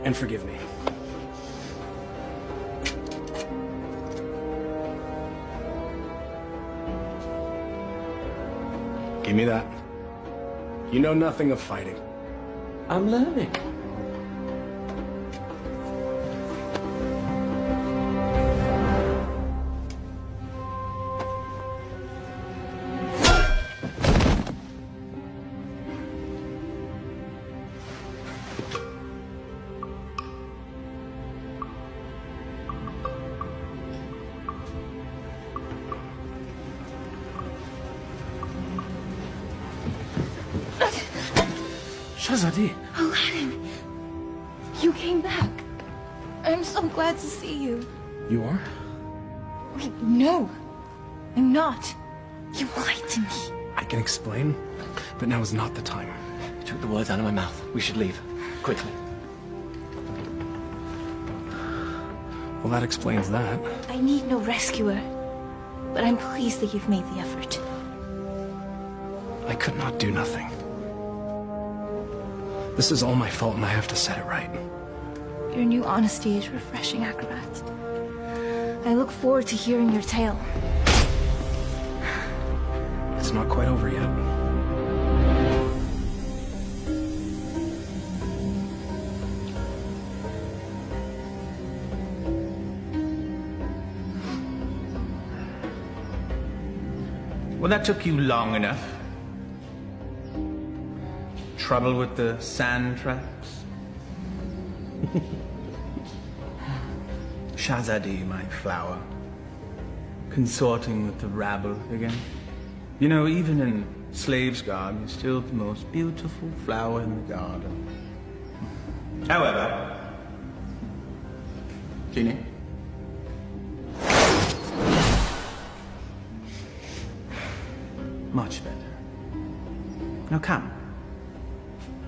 And forgive me. Give me that. You know nothing of fighting.
I'm learning.
Shahzadi.
Aladdin, you came back. I'm so glad to see you.
You are?
Wait, no, I'm not. You lied to me.
I can explain, but now is not the time.
You took the words out of my mouth. We should leave. Quickly.
Well, that explains that.
I need no rescuer, but I'm pleased that you've made the effort.
I could not do nothing. This is all my fault, and I have to set it right.
Your new honesty is refreshing, acrobat. I look forward to hearing your tale.
It's not quite over yet.
Well, that took you long enough. Trouble with the sand traps? Shahzadi, my flower. Consorting with the rabble again. You know, even in slave's garb, you're still the most beautiful flower in the garden. However, Genie? Much better. Now come.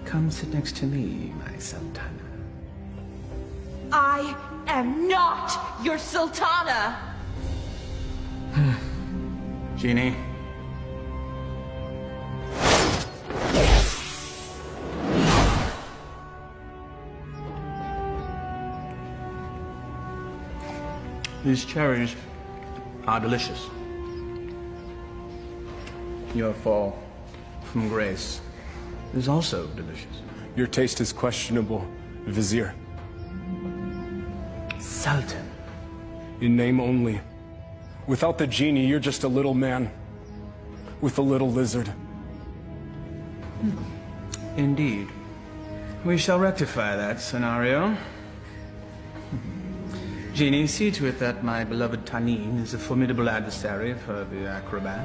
Come sit next to me, my Sultana.
I am not your Sultana.
Genie. These cherries are delicious. Your fall from grace is also delicious.
Your taste is questionable, Vizier.
Sultan.
In name only. Without the genie, you're just a little man with a little lizard.
Indeed. We shall rectify that scenario. Genie, see to it that my beloved Tanin is a formidable adversary for the acrobat.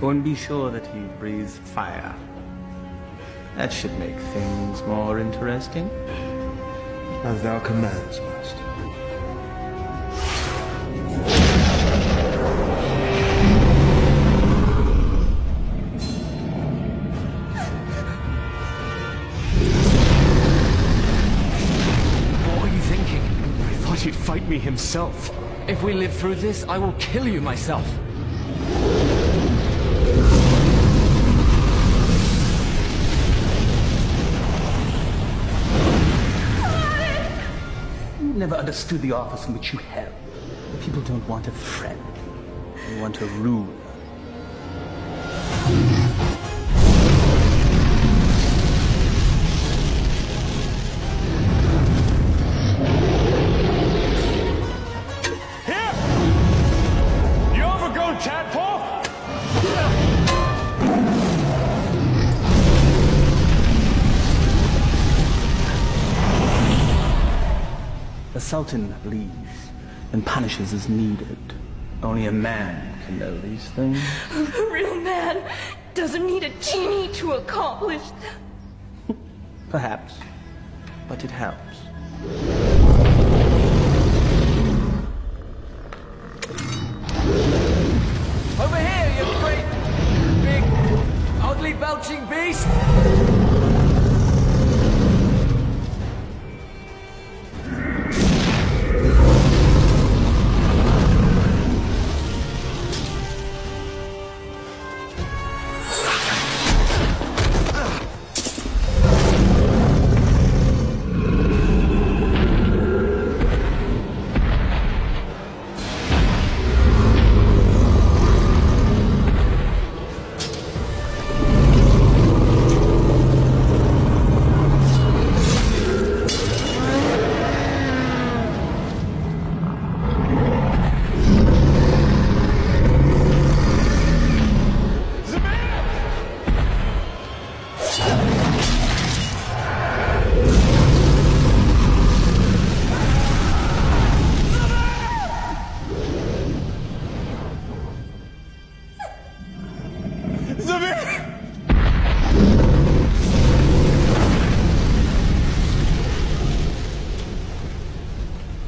Oh, and be sure that he breathes fire. That should make things more interesting.
As thou commands, master.
What were you thinking? I thought he'd fight me himself.
If we live through this, I will kill you myself.
Never understood the office in which you held. People don't want a friend. They want a ruler.
Here! You overgrown tadpole!
The Sultan leads and punishes as needed. Only a man can know these things.
A real man doesn't need a genie to accomplish them.
Perhaps, but it helps.
Over here, you great, big, ugly, belching beast!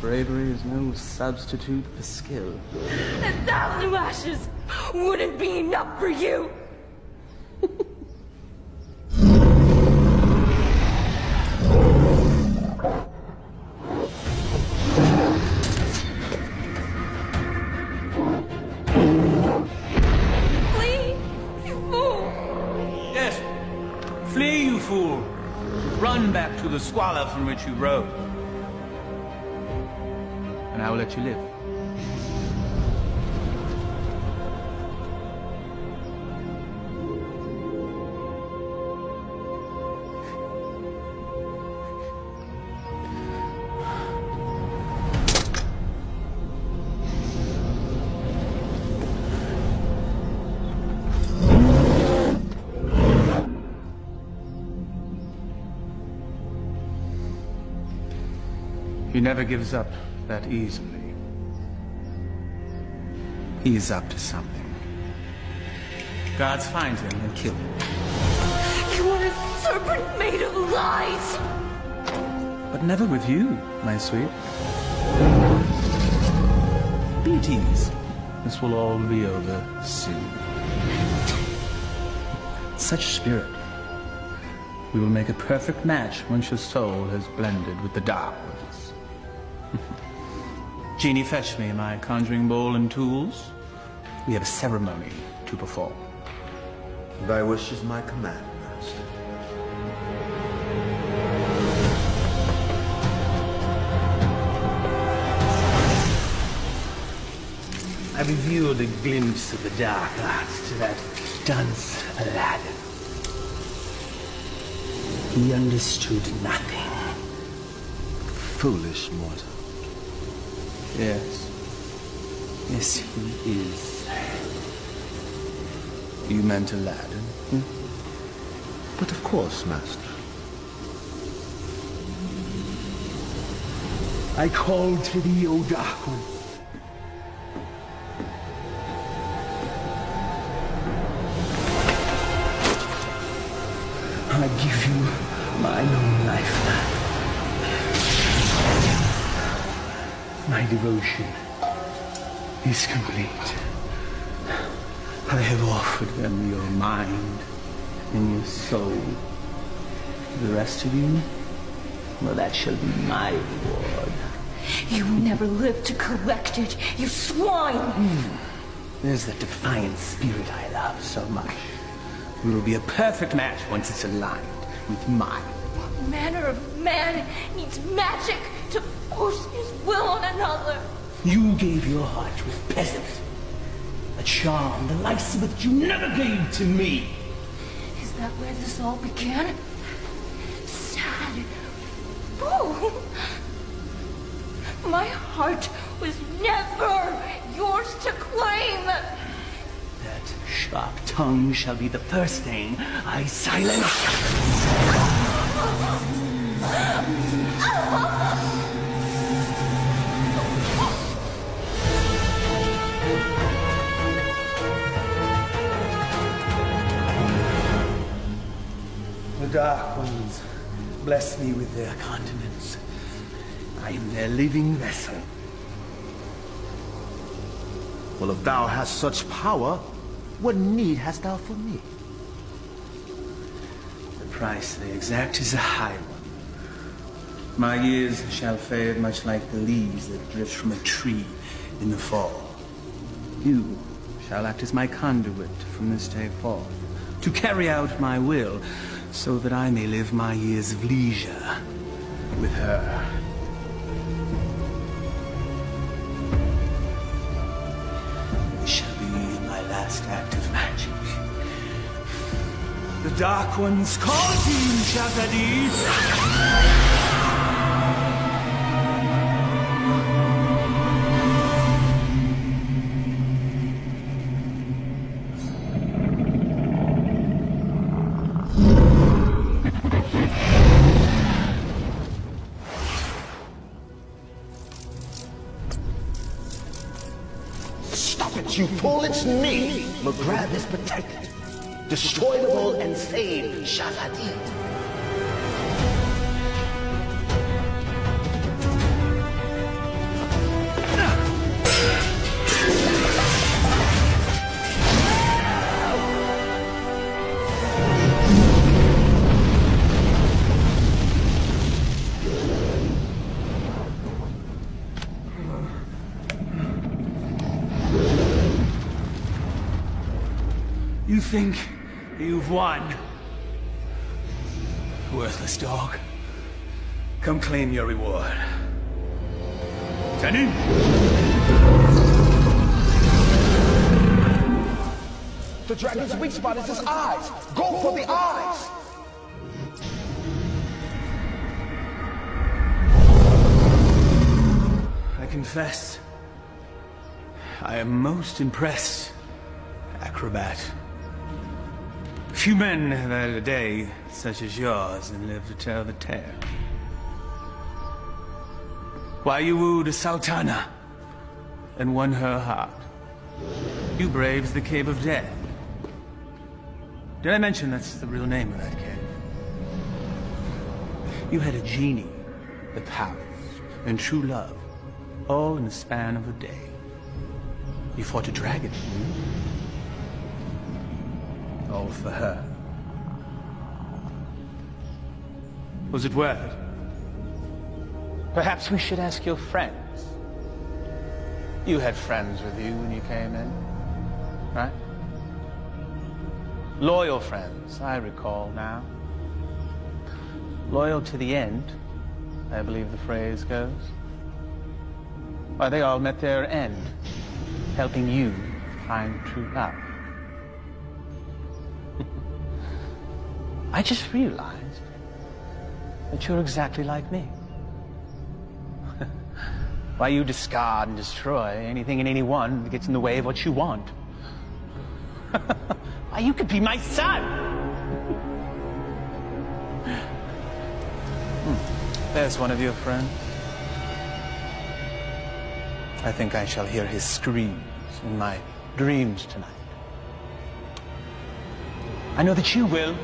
Bravery is no substitute for skill.
1,000 lashes wouldn't be enough for you. Flee, you fool!
Yes, flee, you fool. Run back to the squalor from which you rose. And I will let you live. He never gives up that easily. He is up to something. Guards find him and kill him.
You are a serpent made of lies.
But never with you, my sweet. Be at ease. This will all be over soon. Such spirit. We will make a perfect match once your soul has blended with the dark ones. Genie, fetch me my conjuring bowl and tools. We have a ceremony to perform.
Thy wish is my command, master.
I revealed a glimpse of the dark arts to that dunce Aladdin. He understood nothing.
Foolish mortal.
Yes. Yes, he is. You meant Aladdin?
But of course, Master.
I call to thee, O Dark One. I give you my own life back. My devotion is complete. I have offered them your mind and your soul. The rest of you, well, that shall be my reward.
You never lived to collect it, you swine!
There's that defiant spirit I love so much. We will be a perfect match once it's aligned with mine.
What manner of man needs magic to force his will on another?
You gave your heart to a peasant. A charm the likes of which you never gave to me.
Is that where this all began? Sad fool! My heart was never yours to claim!
That sharp tongue shall be the first thing I silence. The Dark Ones bless me with their continence. I am their living vessel.
Well, if thou hast such power, what need hast thou for me?
The price they exact is a high one. My years shall fade much like the leaves that drift from a tree in the fall. You shall act as my conduit from this day forth, to carry out my will, so that I may live my years of leisure with her. This shall be my last act of magic. The Dark Ones call to you, Shazadi!
You fool, it's me! McGrath is protected. Destroyable and saved, Shazadi.
You think you've won? Worthless dog. Come claim your reward. Tenny?
The dragon's weak spot is his eyes. Go for the eyes.
I confess, I am most impressed, acrobat. Few men have had a day such as yours and lived to tell the tale. Why you wooed a sultana and won her heart. You braved the Cave of Death. Did I mention that's the real name of that cave? You had a genie, the powers, and true love, all in the span of a day. You fought a dragon. All for her. Was it worth it? Perhaps we should ask your friends. You had friends with you when you came in, right? Loyal friends, I recall now. Loyal to the end, I believe the phrase goes. Why, they all met their end, helping you find true love. I just realized that you're exactly like me. Why you discard and destroy anything and anyone that gets in the way of what you want. Why, you could be my son! There's one of your friends. I think I shall hear his screams in my dreams tonight. I know that you will.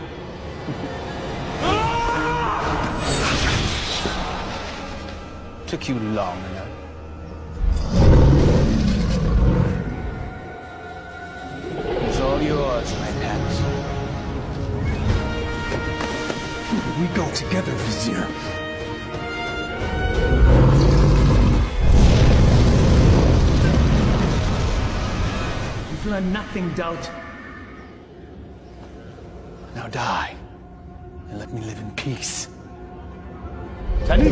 Took you long enough. It's all yours, my pet.
We go together, Vizier.
You've learned nothing, doubt. Now die, and let me live in peace. Tani!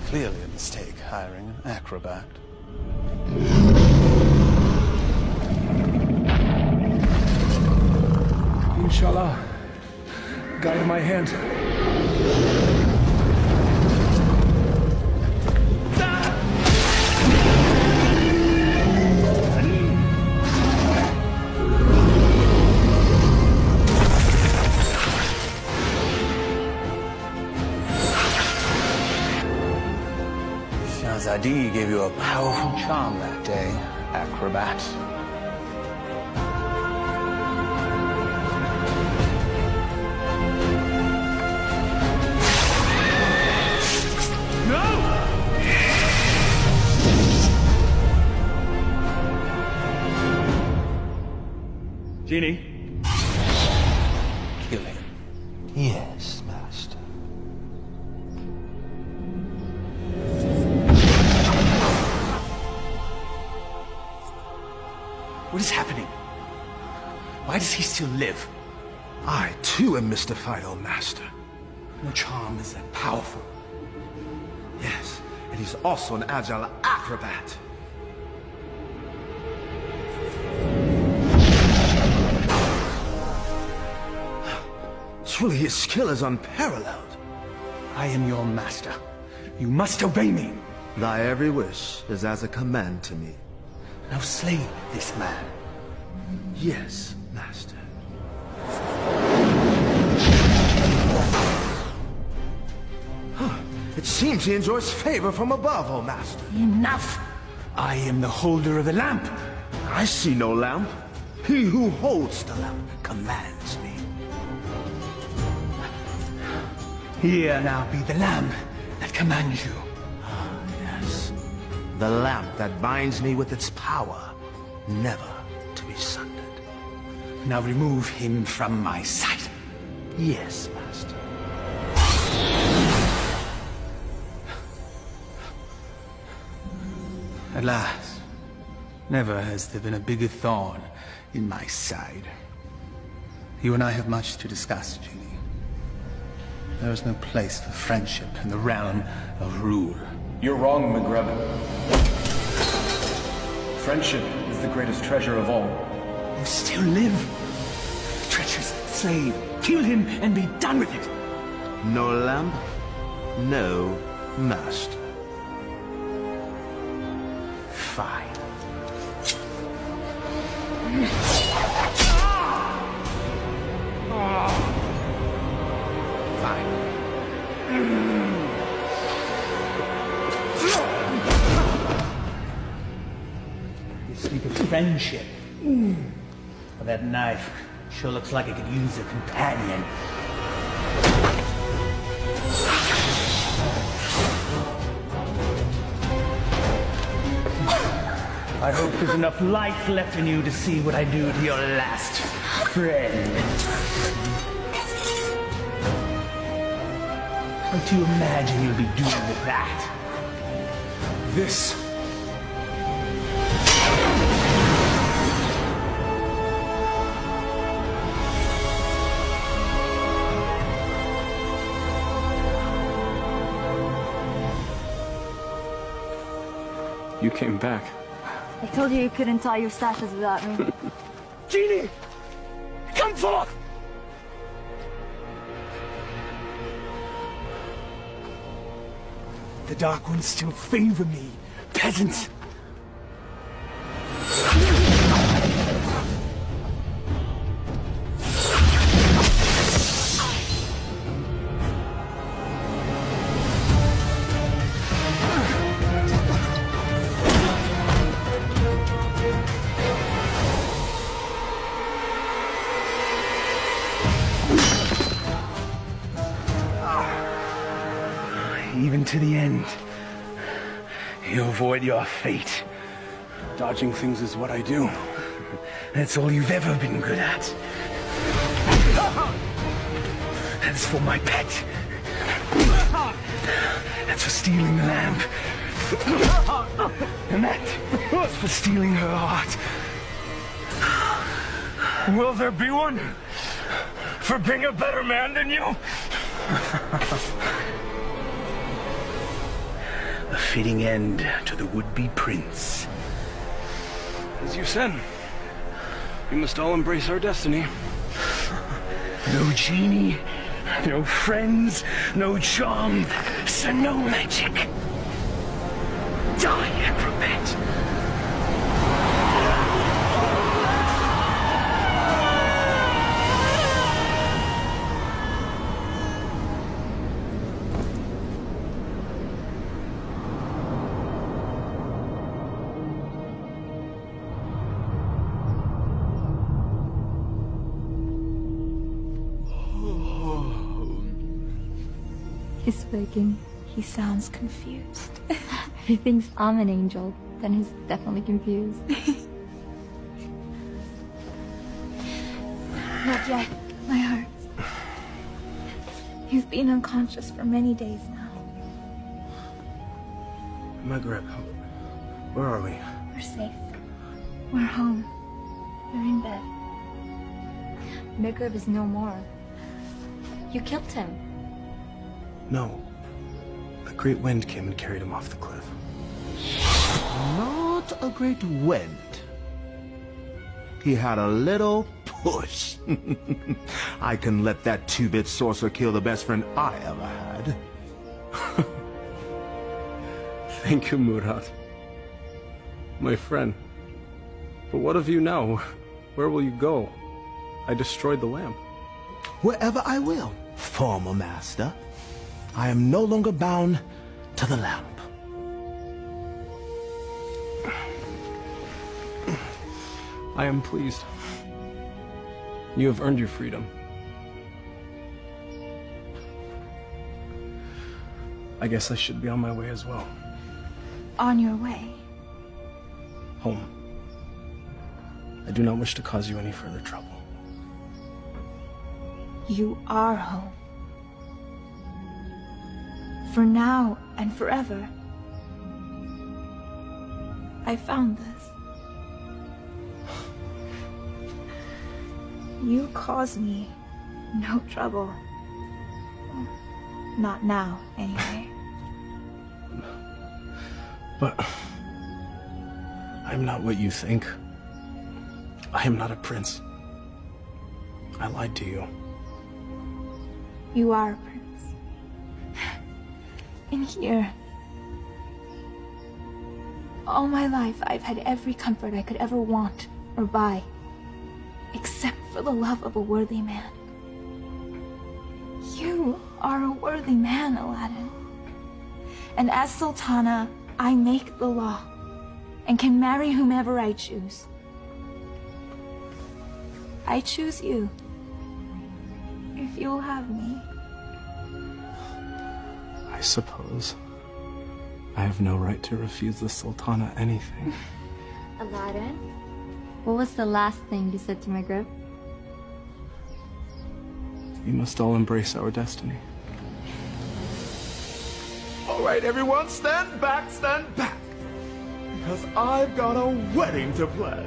Clearly a mistake hiring an acrobat.
Inshallah, guide my hand.
Shahzadi gave you a powerful charm that day, acrobat.
Genie?
Kill him.
Yes, Master.
What is happening? Why does he still live?
I, too, am mystified, O Master.
No charm is that powerful.
Yes, and he's also an agile acrobat. Truly, his skill is unparalleled.
I am your master. You must obey me.
Thy every wish is as a command to me.
Now slay this man.
Yes, Master. It seems he enjoys favor from above, O Master.
Enough! I am the holder of the lamp.
I see no lamp. He who holds the lamp commands me.
Here now be the lamp that commands you.
Ah, yes. The lamp that binds me with its power, never to be sundered.
Now remove him from my sight.
Yes, Master.
At last. Never has there been a bigger thorn in my side. You and I have much to discuss, Genie. There is no place for friendship in the realm of rule.
You're wrong, McGreb. Friendship is the greatest treasure of all.
You still live. Treacherous slave. Kill him and be done with it.
No lamp, no master.
Fine.
Fine. You speak of friendship. Well, that knife sure looks like it could use a companion. I hope there's enough light left in you to see what I do to your last friend. What do you imagine you'll be doing with that?
This.
You came back.
I told you couldn't tie your sashes without me.
Genie! Come forth!
The Dark Ones still favor me, peasant. Even to the end, you avoid your fate. Dodging things is what I do. That's all you've ever been good at. That's for my pet. That's for stealing the lamp. And that's for stealing her heart. Will there be one for being a better man than you? A fitting end to the would-be prince. As you said, we must all embrace our destiny. No genie, no friends, no charm, so no magic. Die, acrobat!
He's speaking.
He sounds confused.
He thinks I'm an angel. Then he's definitely confused.
Not yet, my heart. You've been unconscious for many days now.
Maghreb, where are we?
We're safe. We're home. We're in bed.
Maghreb is no more. You killed him.
No. A great wind came and carried him off the cliff.
Not a great wind. He had a little push. I can let that two-bit sorcerer kill the best friend I ever had.
Thank you, Murad. My friend. But what of you now? Where will you go? I destroyed the lamp.
Wherever I will, former master. I am no longer bound to the lamp.
I am pleased. You have earned your freedom. I guess I should be on my way as well.
On your way.
Home. I do not wish to cause you any further trouble.
You are home. For now and forever. I found this. You cause me no trouble. Not now, anyway.
But I'm not what you think. I am not a prince. I lied to you.
You are a prince. In here. All my life, I've had every comfort I could ever want or buy. Except for the love of a worthy man. You are a worthy man, Aladdin. And as Sultana, I make the law and can marry whomever I choose. I choose you. If you'll have me.
I suppose I have no right to refuse the Sultana anything.
Aladdin, what was the last thing you said to Maghreb?
We must all embrace our destiny.
All right, everyone, stand back, because I've got a wedding to plan.